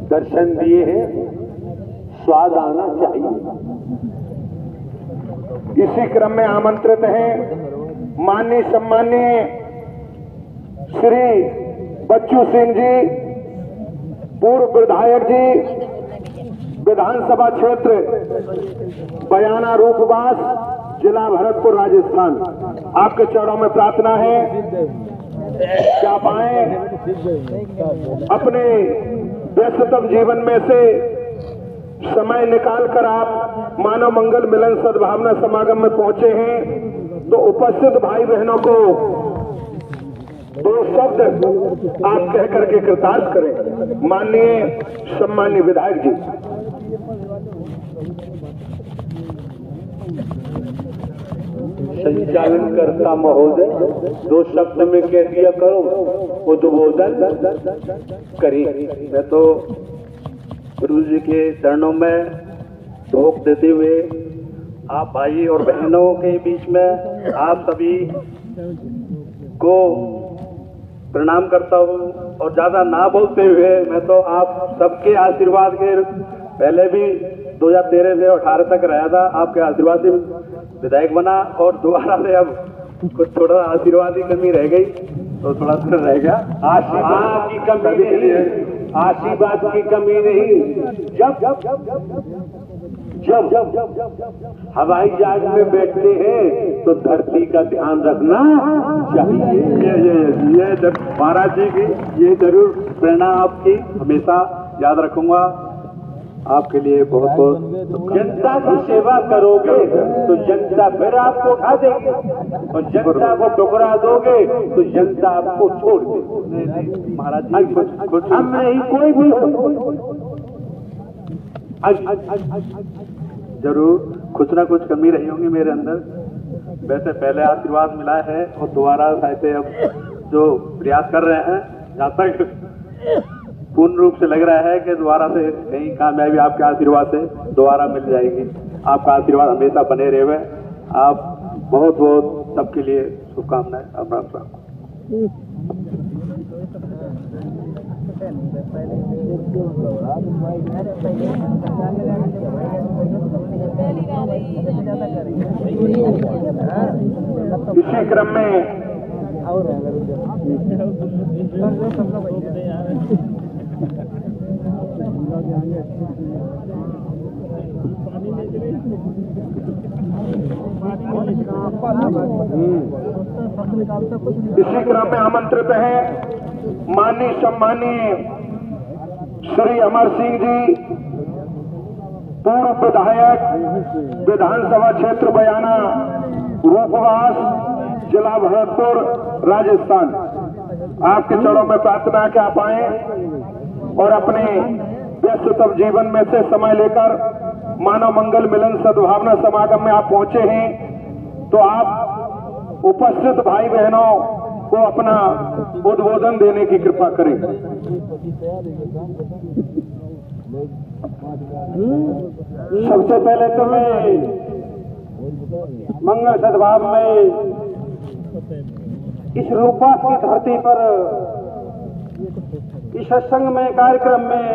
दर्शन दिए हैं, स्वाद आना चाहिए। इसी क्रम में आमंत्रित हैं माननीय सम्माननीय श्री बच्चू सिंह जी, पूर्व विधायक जी, विधानसभा क्षेत्र बयाना रूपवास, जिला भरतपुर, राजस्थान। आपके चरणों में प्रार्थना है कि आप आए, अपने व्यस्ततम जीवन में से समय निकालकर आप मानव मंगल मिलन सद्भावना समागम में पहुंचे हैं, तो उपस्थित भाई बहनों को 2 शब्द आप कह करके कृतार्थ करें। माननीय सम्माननीय विधायक जी। संचालन करता महोदय 2 शब्द में कह दिया करो, उद्बोधन करिए। मैं तो गुरु जी के चरणों में ढोक देते हुए आप भाई और बहनों के बीच में आप सभी को प्रणाम करता हूँ, और ज्यादा ना बोलते हुए मैं तो आप सबके आशीर्वाद के, पहले भी 2013 से 18 तक रहा था, आपके आशीर्वाद से विधायक बना, और दोबारा से अब कुछ थोड़ा आशीर्वाद की कमी रह गई, तो थोड़ा सा रह गया। आशीर्वाद की कमी नहीं, आशीर्वाद की कमी नहीं। जब हवाई जहाज में बैठते हैं तो धरती का ध्यान रखना चाहिए। ये महाराज जी की ये जरूर प्रेरणा आपकी हमेशा याद रखूंगा। आपके लिए बहुत बहुत जनता की सेवा करोगे तो जनता फिर आपको उठा देगी, और जनता को ठुकरा दोगे तो जनता आपको छोड़ देगी। महाराज जी कुछ हम नहीं, कोई भी जरूर कुछ ना कुछ कमी रही होंगी मेरे अंदर। वैसे पहले आशीर्वाद मिला है और दोबारा शायद अब जो प्रयास कर रहे हैं, जहाँ तक पूर्ण रूप से लग रहा है कि दोबारा से कहीं कामयाबी आपके आशीर्वाद से दोबारा मिल जाएगी। आपका आशीर्वाद हमेशा बने रहे। आप बहुत बहुत सबके लिए शुभकामनाएं। राम। इसी क्रम में आमंत्रित है माननीय सम्मानीय श्री अमर सिंह जी, पूर्व विधायक, विधानसभा क्षेत्र बयाना, रूपवास, जिला भरतपुर, राजस्थान। आपके चरणों में प्रार्थना है कि आप आए और अपने व्यस्ततम जीवन में से समय लेकर मानव मंगल मिलन सद्भावना समागम में आप पहुंचे हैं, तो आप उपस्थित भाई बहनों को अपना उद्बोधन देने की कृपा करें। सबसे पहले तो मैं मंगल सद्भाव में इस रूपास की धरती पर इस सत्संग में कार्यक्रम में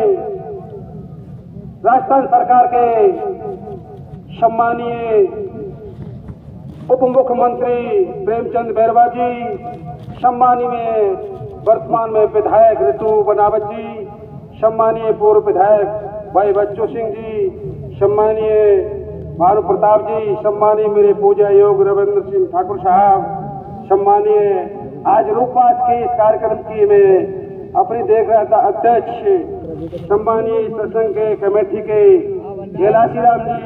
राजस्थान सरकार के सम्मानीय उप मुख्यमंत्री प्रेमचंद बैरवा जी, सम्मानीय वर्तमान में विधायक ऋतु बनावत जी, सम्मानीय पूर्व विधायक भाई बच्चू सिंह जी, सम्मानीय भानु प्रताप जी, सम्मानीय मेरे पूजा योग रविंद्र सिंह ठाकुर साहब, सम्मानीय आज रूपवास के इस कार्यक्रम की मैं अपनी देख रहा था अध्यक्ष, सम्मानीय सत्संग के कमेटी के कैलाशी राम जी,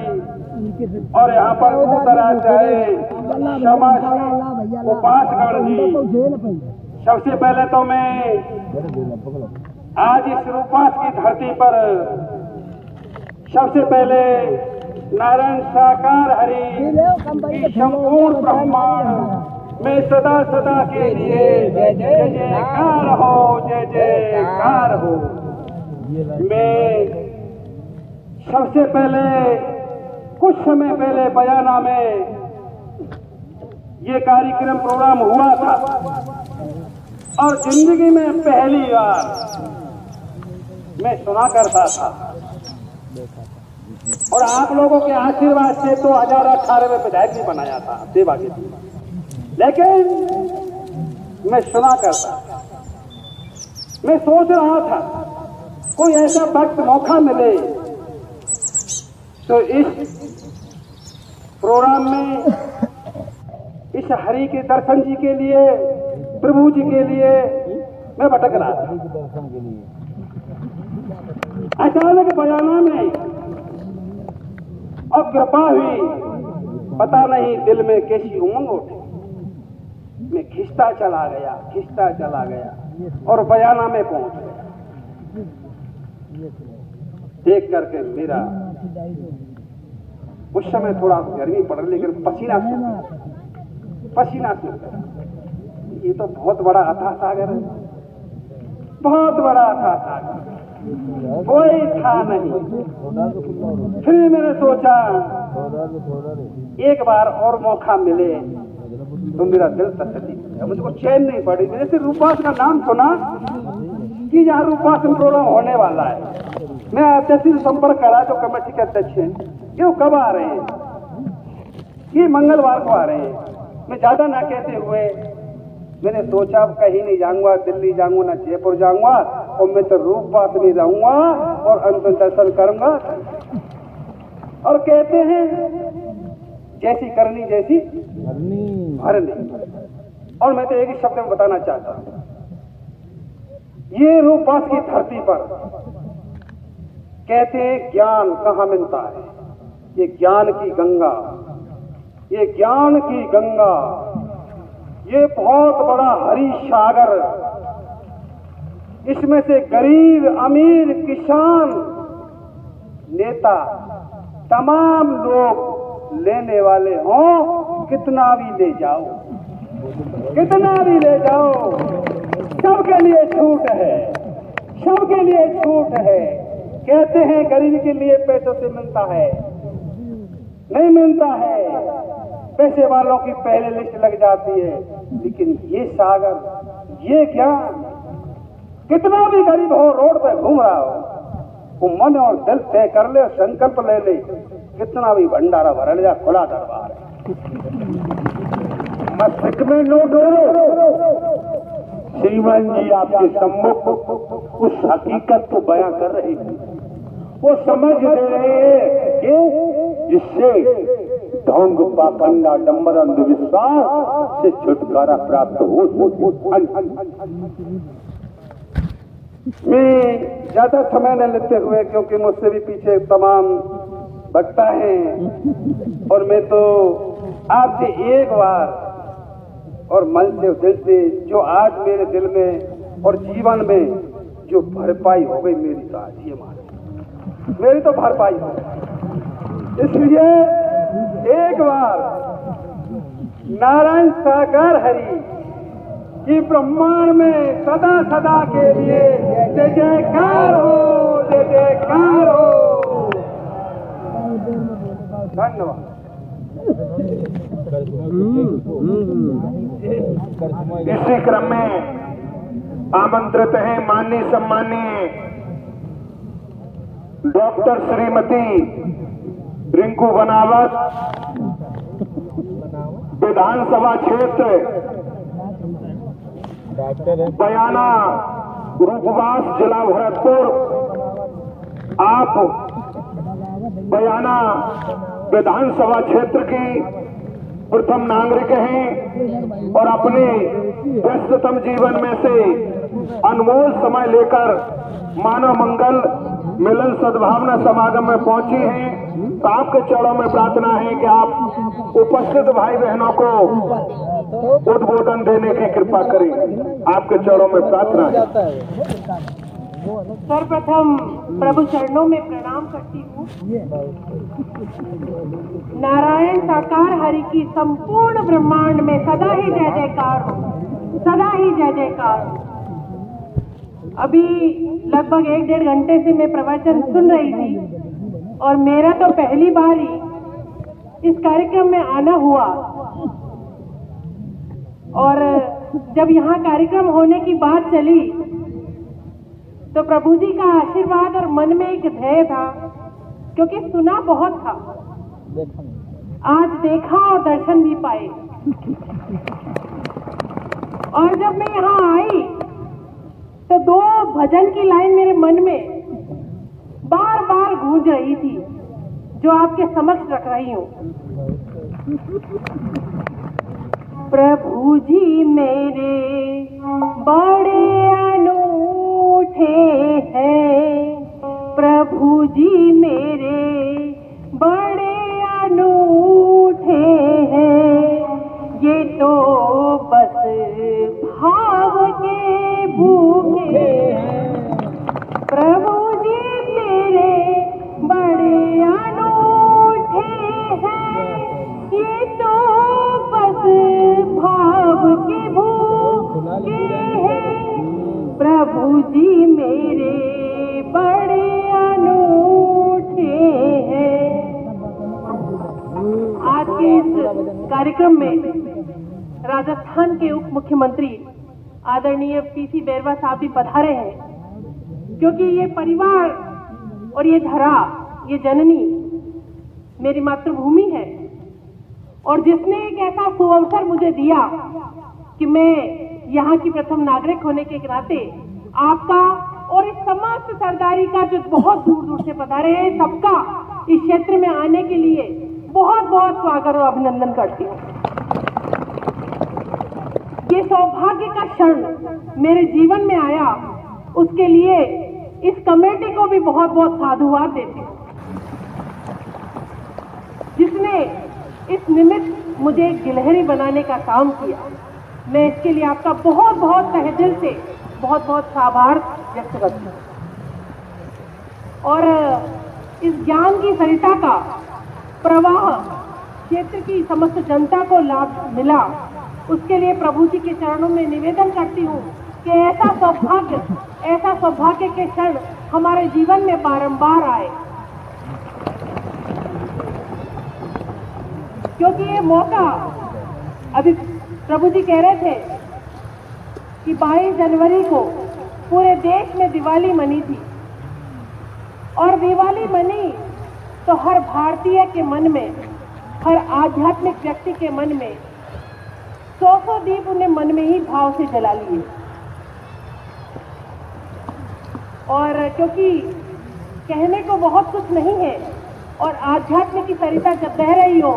और यहाँ पर उत्तराज आए उपासगण जी। सबसे पहले तो मैं आज इस रूपवास की धरती पर सबसे पहले नारायण साकार हरि की संपूर्ण ब्रह्मांड में सदा सदा के लिए जय जयकार हो, जय जयकार हो। मैं सबसे पहले कुछ समय पहले बयाना में ये कार्यक्रम प्रोग्राम हुआ था और जिंदगी में पहली बार मैं सुना करता था, और आप लोगों के आशीर्वाद से 2018 में विधायक भी बनाया था सेवा के लिए, लेकिन मैं सुना करता था। मैं सोच रहा था कोई ऐसा वक्त मौका मिले तो इस प्रोग्राम में इस हरि के दर्शन जी के लिए, प्रभु जी के लिए मैं भटक रहा था। अचानक बयाना में अब कृपा हुई, पता नहीं दिल में कैसी उमंग उठी, मैं खिंचता चला गया और बयाना में पहुंच गया। देख करके मेरा उस समय थोड़ा गर्मी पड़ रही, लेकिन पसीना से ये तो बहुत बड़ा अथाह सागर है, बहुत बड़ा अथाह सागर, कोई था नहीं। फिर मैंने सोचा एक बार और मौका मिले तो मेरा दिल तसल्ली, मुझको चैन नहीं पड़ी। जैसे रूपवास का नाम सुना कि यहाँ रूपवास प्रोग्राम होने वाला है, मैं अध्यक्ष से संपर्क करा जो कमेटी के अध्यक्ष हैं, ये कब आ रहे हैं, ये मंगलवार को आ रहे हैं। मैं ज्यादा ना कहते हुए मैंने सोचा अब कहीं नहीं जाऊंगा, दिल्ली जाऊंगा ना जयपुर जाऊंगा, और मैं तो रूपवास में रहूंगा और अंतिम दर्शन करूंगा। और कहते हैं जैसी करनी जैसी भरनी। और मैं तो एक ही शब्द में बताना चाहता हूं, ये रूपवास की धरती पर कहते हैं ज्ञान कहाँ मिलता है? ये ज्ञान की गंगा, ये ज्ञान की गंगा, ये बहुत बड़ा हरी सागर, इसमें से गरीब अमीर किसान नेता तमाम लोग लेने वाले हों, कितना भी ले जाओ, कितना भी ले जाओ, सबके लिए छूट है, सबके लिए छूट है। कहते हैं गरीब के लिए पैसों से मिलता है, नहीं मिलता है, पैसे वालों की पहले लिस्ट लग जाती है। लेकिन ये सागर, ये ज्ञान, कितना भी गरीब हो, रोड पे घूम रहा हो, वो मन और दिल तय कर ले, संकल्प ले ले, कितना भी भंडारा भर जा, खुला दरबार है। मस्तिष्क में लो डोरो, श्रीमान जी आपके सम्मुख उस हकीकत को बयां कर रहे हैं, वो समझ दे रहे हैं कि जिससे ढोंग पाखंडा डंबर अंधविश्वास से छुटकारा प्राप्त हो। मैं ज्यादा समय न लेते हुए, क्योंकि मुझसे भी पीछे तमाम वक्ता हैं, और मैं तो आपसे एक बार और मन से दिल से, जो आज मेरे दिल में और जीवन में जो भरपाई हो गई मेरी, तो आज ये मान, मेरी तो भरपाई हो गई। इसलिए एक बार नारायण साकार हरि कि ब्रह्मांड में सदा सदा के लिए जय जयकार हो, जय जयकार हो। धन्यवाद। इसी क्रम में आमंत्रित हैं माननीय सम्माननीय डॉक्टर श्रीमती रिंकू बनावत, विधानसभा क्षेत्र बयाना रूपवास जिला भरतपुर। आप बयाना विधानसभा क्षेत्र की प्रथम नागरिक हैं और अपने व्यस्ततम जीवन में से अनमोल समय लेकर मानव मंगल मिलन सद्भावना समागम में पहुंची हैं। तो आपके चरणों में प्रार्थना है कि आप उपस्थित भाई बहनों को उद्बोधन देने की कृपा करें। आपके चरणों में प्रार्थना है। सर्वप्रथम प्रभु चरणों में प्रणाम करती हूँ। नारायण साकार हरि की संपूर्ण ब्रह्मांड में सदा ही जय जयकार हो, सदा ही जय जयकार हो। अभी लगभग 1-1.5 घंटे से मैं प्रवचन सुन रही थी और मेरा तो पहली बार ही इस कार्यक्रम में आना हुआ। और जब यहाँ कार्यक्रम होने की बात चली तो प्रभु जी का आशीर्वाद और मन में एक धैर्य था, क्योंकि सुना बहुत था, आज देखा और दर्शन भी पाए। और जब मैं यहाँ आई तो 2 भजन की लाइन मेरे मन में बार बार गूंज रही थी, जो आपके समक्ष रख रही हूँ। प्रभु जी मेरे बड़े अनूठे हैं, प्रभु जी मेरे बड़े अनूठे हैं, ये तो बस भाव के भूखे हैं। प्रभु जी मेरे बड़े अनूठे हैं, ये तो बस भाव के भूखे हैं। प्रभु जी मेरे बड़े अनूठे हैं। आज के इस कार्यक्रम में राजस्थान के उप मुख्यमंत्री आदरणीय पीसी बैरवा साहब भी पधारे हैं, क्योंकि ये परिवार और ये धरा, ये जननी मेरी मातृभूमि है, और जिसने एक ऐसा सुअवसर मुझे दिया कि मैं यहाँ की प्रथम नागरिक होने के नाते आपका और इस समस्त सरदारी का जो बहुत दूर दूर से पधारे हैं, सबका इस क्षेत्र में आने के लिए बहुत बहुत स्वागत और अभिनंदन करती हूँ। ये सौभाग्य का क्षण मेरे जीवन में आया, उसके लिए इस कमेटी को भी बहुत बहुत साधुवाद देती हूँ, जिसने इस निमित्त मुझे गिलहरी बनाने का काम किया। मैं इसके लिए आपका बहुत बहुत तहे दिल से बहुत बहुत आभार व्यक्त करती हूँ। और इस ज्ञान की सरिता का प्रवाह क्षेत्र की समस्त जनता को लाभ मिला, उसके लिए प्रभु जी के चरणों में निवेदन करती हूँ कि ऐसा सौभाग्य के क्षण हमारे जीवन में बारंबार आए, क्योंकि ये मौका, अभी प्रभु जी कह रहे थे कि 22 जनवरी को पूरे देश में दिवाली मनी थी, और दिवाली मनी तो हर भारतीय के मन में, हर आध्यात्मिक व्यक्ति के मन में 100 दीप उन्हें मन में ही भाव से जला लिए। और क्योंकि कहने को बहुत कुछ नहीं है, और आध्यात्म की सरिता जब बह रही हो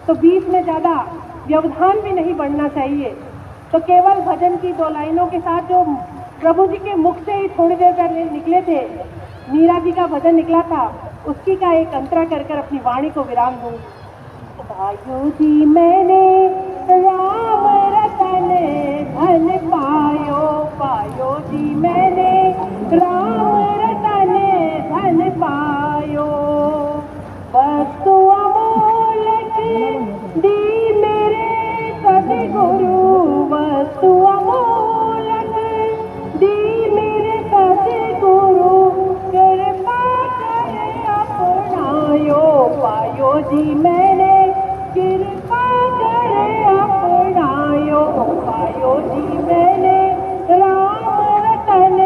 तो बीच में ज्यादा व्यवधान भी नहीं बढ़ना चाहिए। तो केवल भजन की 2 लाइनों के साथ जो प्रभु जी के मुख से ही थोड़ी देर पहले निकले थे, मीरा जी का भजन निकला था, उसकी का एक अंतरा कर अपनी वाणी को विराम दूंगी। पायो जी मैंने राम रतन धन पायो, पायो जी मैंने राम रतन धन पायो, वस्तु अमोलक दी मेरे सदगुरु, वस्तु अमोलक दी मेरे सदगुरु, कृपा करे अपनायो, पायो जी मैंने कृपा करे अपनायो, पायो जी मैंने राम रतन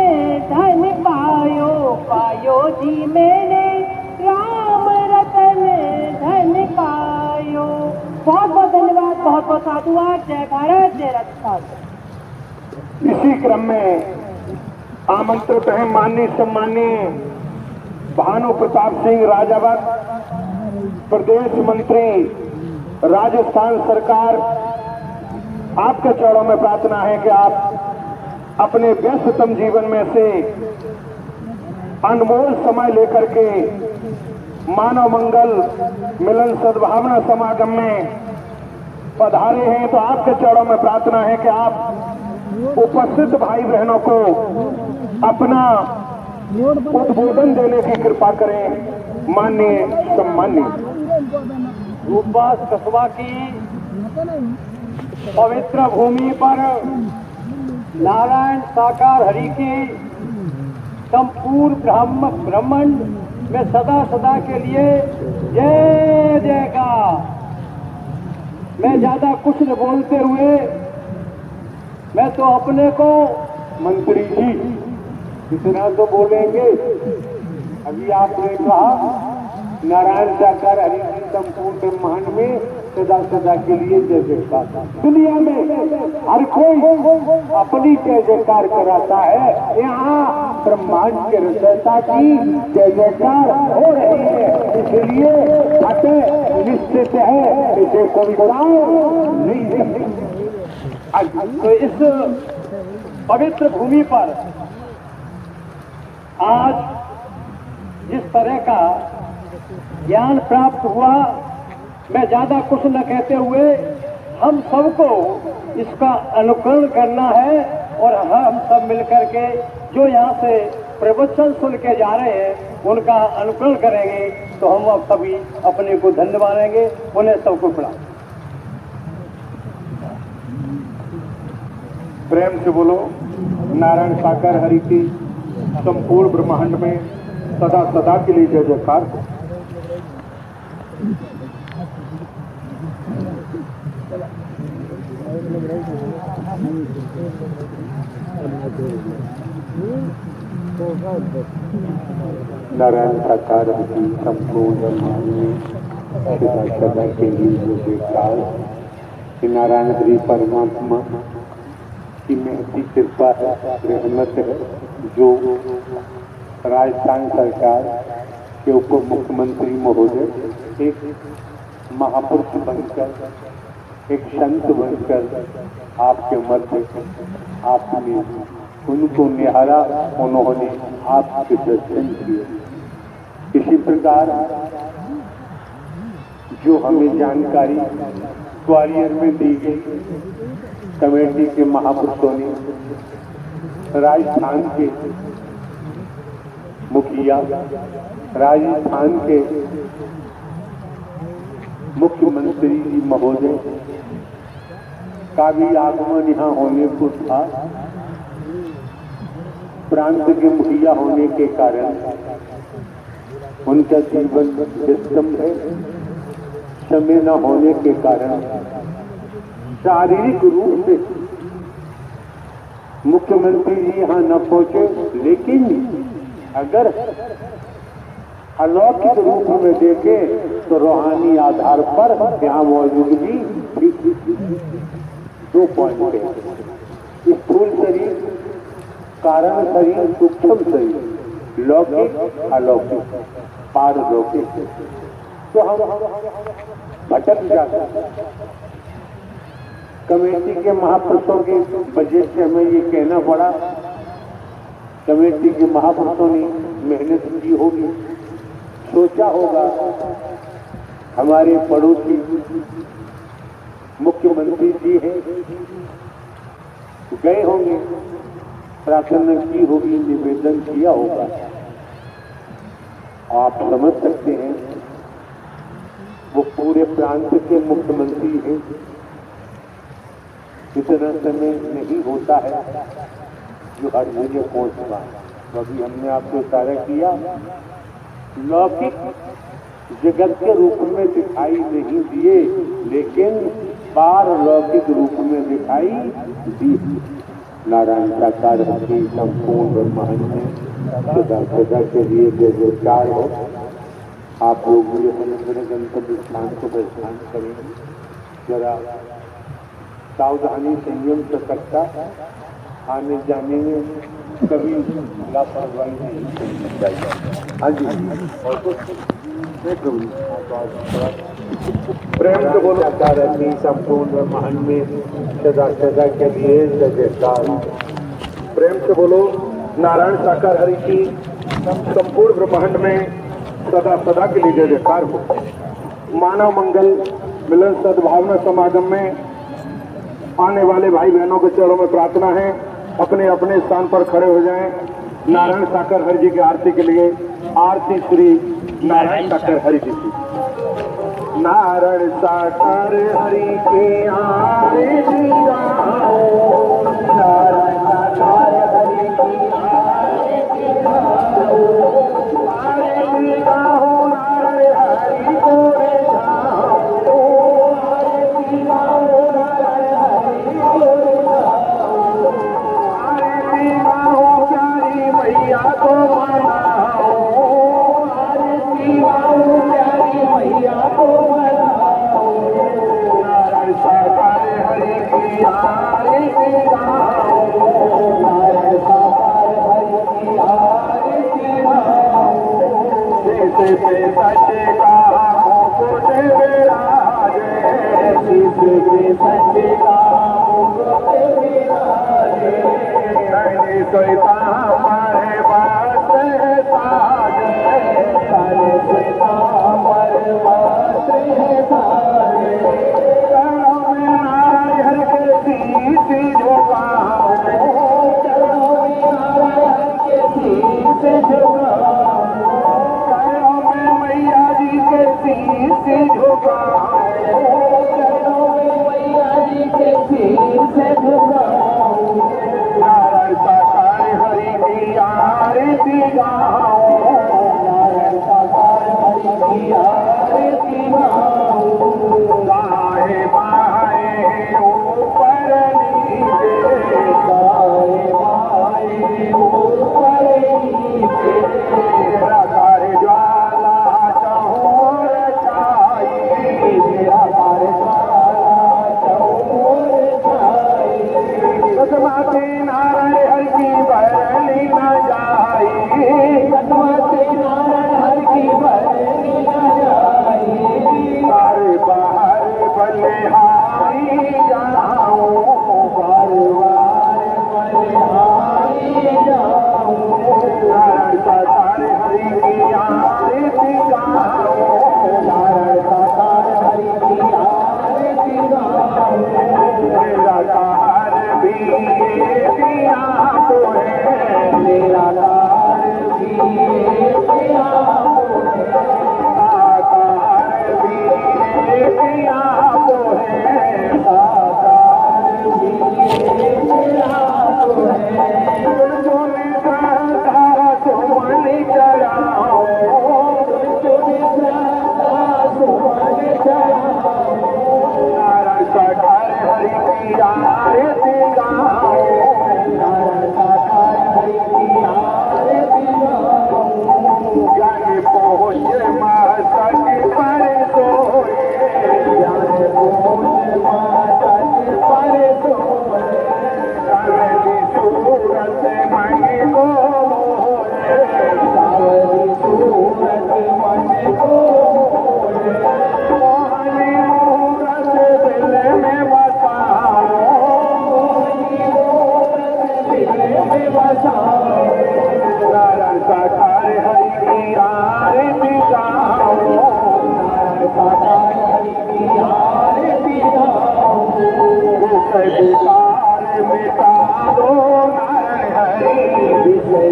धन पायो, पायो जी मैंने राम रतन धन पायो। बहुत बहुत धन्यवाद, बहुत बहुत साधुवाद। जय भारत, जय राजस्थान। इसी क्रम में आमंत्रित हैं माननीय सम्माननीय भानु प्रताप सिंह राजावत, प्रदेश मंत्री राजस्थान सरकार। आपके चरणों में प्रार्थना है कि आप अपने व्यस्ततम जीवन में से अनमोल समय लेकर के मानव मंगल मिलन सद्भावना समागम में पधारे हैं। तो आपके चरणों में प्रार्थना है कि आप उपस्थित भाई बहनों को अपना उद्बोधन देने की कृपा करें। माननीय सम्माननीय रूपबास कस्बा की पवित्र भूमि पर नारायण साकार हरि की संपूर्ण ब्रह्मांड में सदा सदा के लिए जय जयकार। मैं ज्यादा कुछ न बोलते हुए मैं तो अपने को मंत्री जी इतना तो बोलेंगे। अभी आपने कहा नारायण साकार हरि की संपूर्ण ब्रह्मांड में सदा सदा के लिए जय जयकार। दुनिया में हर कोई अपनी जय जयकार कराता है, यहाँ ब्रह्मांड के रचयिता की जय जयकार हो रही है। इसलिए अतः निश्चित है इसे कोई नहीं। तो इस पवित्र भूमि पर आज जिस तरह का ज्ञान प्राप्त हुआ, मैं ज्यादा कुछ न कहते हुए हम सबको इसका अनुकरण करना है, और हम सब मिलकर के जो यहाँ से प्रवचन सुन के जा रहे हैं उनका अनुकरण करेंगे, तो हम अब सभी अपने को धन्य मानेंगे। उन्हें सबको प्रणाम। प्रेम से बोलो नारायण साकार हरि की संपूर्ण ब्रह्मांड में सदा सदा के लिए जय जयकार। नारायण साकार हरि की संपूर्ण ब्रह्मांड में सदा सदा के लिए जय जयकार। नारायण हरि परमात्मा की महती कृपा है, रहमत है, जो राजस्थान सरकार के उप मुख्यमंत्री महोदय एक महापुरुष बनकर, एक संत बनकर आपके मध्य आपने उनको निहारा, उन्होंने आपके दर्शन किए। इसी प्रकार जो हमें जानकारी ग्वालियर में दी गई कमेटी के महापुरुषों ने, राजस्थान के मुखिया, राजस्थान के मुख्यमंत्री जी महोदय का भी आगमन यहाँ होने को था। प्रांत के मुखिया होने के कारण उनका जीवन व्यस्तम है। समय न होने के कारण शारीरिक रूप से मुख्यमंत्री जी यहाँ न पहुंचे, लेकिन अगर अलौकिक रूप में देखे तो रूहानी आधार पर यहाँ मौजूद भी 2 पॉइंट है। स्थूल शरीर, कारण शरीर, सूक्ष्म शरीर, लौकिक, अलौकिक, पारलौकिक। तो हम भटक जाते। कमेटी के महापुरुषों के वजह से हमें ये कहना पड़ा। कमेटी के महापुरुषों ने मेहनत की होगी, सोचा होगा हमारे पड़ोसी मुख्यमंत्री जी हैं, गए होंगे, प्रार्थना की होगी, निवेदन किया होगा। आप समझ सकते हैं वो पूरे प्रांत के मुख्यमंत्री हैं। इतना समय नहीं होता है जो हर जगह पहुंच पाए। अभी हमने आपको इशारा किया, लौकिक जगत के रूप में दिखाई नहीं दिए, लेकिन पारलौकिक रूप में दिखाई दी। नारायण साकार की संपूर्ण ब्रह्मांड में सदा सदा के लिए जय जयकार हो। आप लोग भी अपने गंतव्य स्थान को पहचान करेंगे। जरा सावधानी, संयम, सतर्कता, आने जाने में कभी लापरवाही नहीं करनी चाहिए। हाँ जी, और कुछ प्रेम से बोलो। साकारनी संपूर्ण ब्रह्मांड में सदा सदा के लिए जय जयकार। प्रेम से बोलो। नारायण साकार हरि की संपूर्ण ब्रह्मांड में सदा सदा के लिए जय जयकार हो। मानव मंगल मिलन सद्भावना समागम में आने वाले भाई बहनों के चरणों में प्रार्थना है, अपने अपने स्थान पर खड़े हो जाएं। नारायण साकार हरि जी की आरती के लिए आरती श्री नारायण साकार हरि जी की। नारायण साकार हरि की आरती गाओ, नारायण साकार हरि की आरती गाओ, आरती गाओ, नारायण हरि को रे जाओ, आरती गाओ, नारायण हरि को रे जाओ, आरती गाओ, प्यारी मैया को मनाओ, आरती गाओ, प्यारी मैया को मनाओ, नारायण साकार हरि की आरती गाओ, नारायण साकार हरि की आरती गाओ, से सच्चे का मुकुट विराजे, से सच्चे का मुकुट विराजे, हरे सोता हमारे वास्ते साजे, हरे सोता हमारे वास्ते साजे, चरणों में नारायण के शीश झुकाओ, चरणों में नारायण के शीश झुकाओ, चरणों में मैया जी के शीश झुकाओ, चरणों में मैया जी के शीश झुकाओ, नारायण साकार हरि की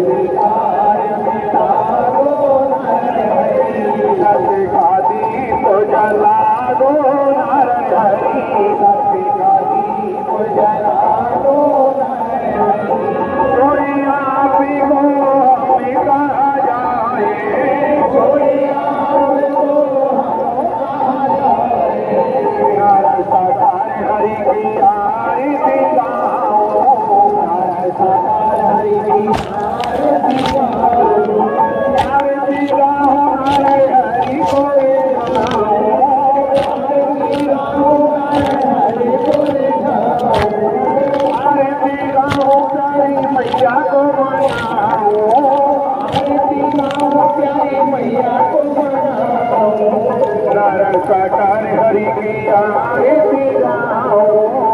विकार मिटा दो सत्य का दीप जला दो नारायण हरि सत्य का दीप जला दो कोई आप को हमें कहा जाए कोई आपको नारायण साकार हरि की आरती गाओ नारायण साकार हरि की आरती गाओ आरती गाओ नारायण हरि को गाओ आरती गाओ नारायण हरि को गाओ आरती गाओ प्यारी मैया को मनाओ आरती गाओ प्यारी मैया को मनाओ नारायण साकार हरि की आरती गाओ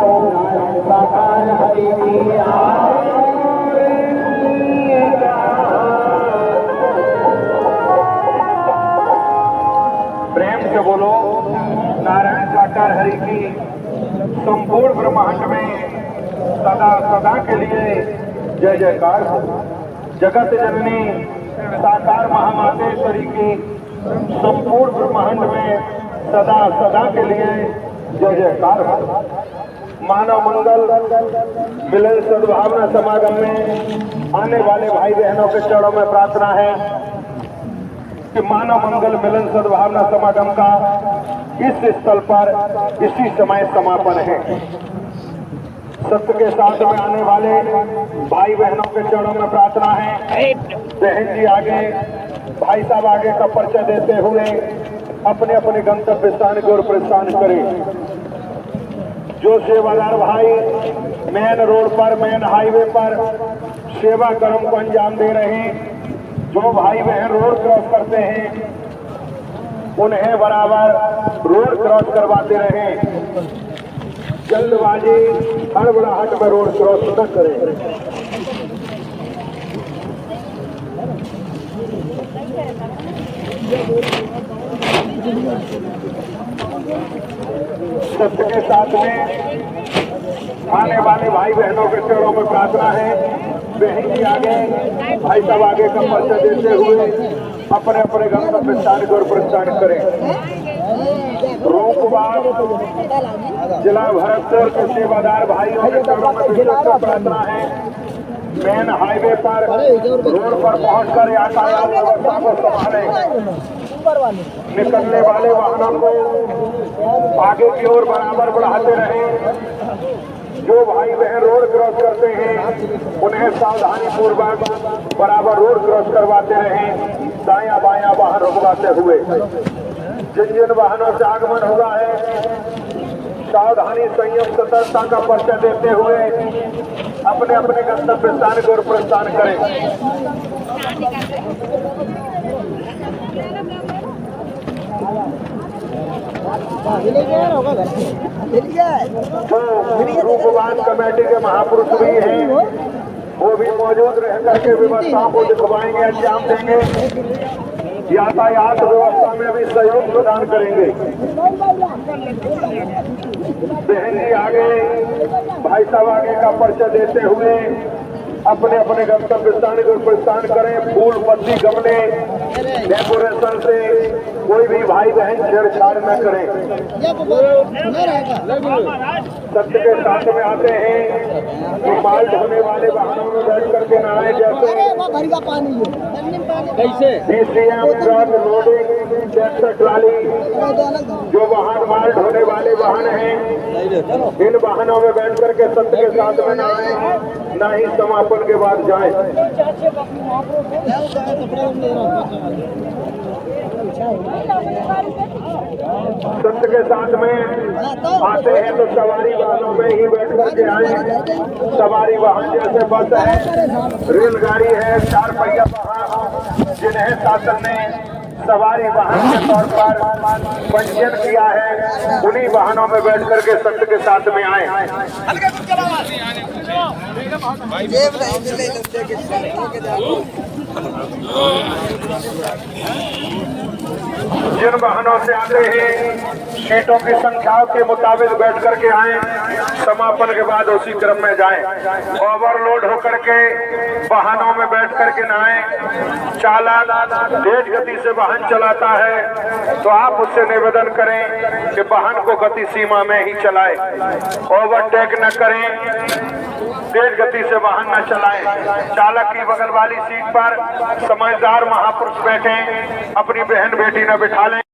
नारायण साकार हरि की आरती गाओ। प्रेम से बोलो नारायण साकार हरि की संपूर्ण ब्रह्मांड में सदा सदा के लिए जय जयकार हो। जगत जननी साकार महामातेश्वरी की संपूर्ण ब्रह्मांड में सदा सदा के लिए जय जयकार हो। मानव मंगल मिलन सद्भावना समागम में आने वाले भाई बहनों के चरणों में प्रार्थना है कि मानव मंगल मिलन सद्भावना समागम का इस स्थल पर इसी समय समापन है। सत्य के साथ में आने वाले भाई बहनों के चरणों में प्रार्थना है बहन जी आगे भाई साहब आगे का परिचय देते हुए अपने अपने गंतव्य स्थान की ओर प्रस्थान करें। जो सेवादार भाई मेन रोड पर मेन हाईवे पर सेवा कर्म को अंजाम दे रहे हैं, जो भाई बहन रोड क्रॉस करते हैं उन्हें बराबर रोड क्रॉस करवाते रहें। जल्दबाजी हड़बड़ाहट में रोड क्रॉस न करें। सत्य के साथ में आने वाले भाई बहनों के चरणों में प्रार्थना है बहन जी आगे भाई साहब आगे का परिचय देते हुए अपने अपने गंतव्य स्थान की ओर प्रस्थान करें। रोकबाग जिला भरतपुर के सेवादार भाइयों के चरणों में विशेष प्रार्थना है मेन हाईवे पर रोड पर पहुंचकर यातायात व्यवस्था को संभालें। निकलने वाले वाहनों को आगे की ओर बराबर बढ़ाते रहें। जो भाई बहन रोड क्रॉस करते हैं उन्हें सावधानी पूर्वक बराबर रोड क्रॉस करवाते रहें, दायां बायां वाहन रुकवाते हुए। जिन जिन वाहनों से आगमन हुआ है सावधानी संयम सतर्कता का परिचय देते हुए अपने अपने गंतव्य स्थान की ओर प्रस्थान करें। तो रूपवान कमेटी के महापुरुष भी हैं, वो भी मौजूद रह करके व्यवस्थाओं को दिखवाएंगे, अंजाम देंगे, यातायात व्यवस्था में भी सहयोग प्रदान करेंगे। बहन जी आगे भाई साहब आगे का परिचय देते हुए अपने अपने गंतव्य स्थान को प्रस्थान करें। फूल पत्ती गमले डेकोरेशन से कोई भी भाई बहन छेड़छाड़ न करें। सत्य के साथ में आते हैं तो माल ढोने वाले वाहनों में बैठ करके नहाए, जैसे DCM truck loading tractor trolley, जो वाहन माल ढोने वाले वाहन हैं इन वाहनों में बैठ करके सत्य के साथ में नहाए, न ही समापन के बाद जाए। सत्य के साथ में आते हैं तो सवारी वाहनों में ही बैठ करके आए। सवारी वाहन जैसे बस है, रेलगाड़ी है, 4 पहिया वाहन जिन्हें शासन ने सवारी वाहन के तौर पर पंजीयन किया है, उन्हीं वाहनों में बैठ करके सत्य के साथ में आए। जिन वाहनों से आते हैं सीटों की संख्याओं के मुताबिक बैठ करके आए, समापन के बाद उसी क्रम में जाएं। ओवरलोड होकर के वाहनों में बैठ करके न आए। चालक तेज गति से वाहन चलाता है तो आप उससे निवेदन करें कि वाहन को गति सीमा में ही चलाए, ओवरटेक न करें, तेज गति से वाहन न चलाएं। चालक की बगल वाली सीट पर समझदार महापुरुष बैठे, अपनी बहन बेटी न बिठा लें।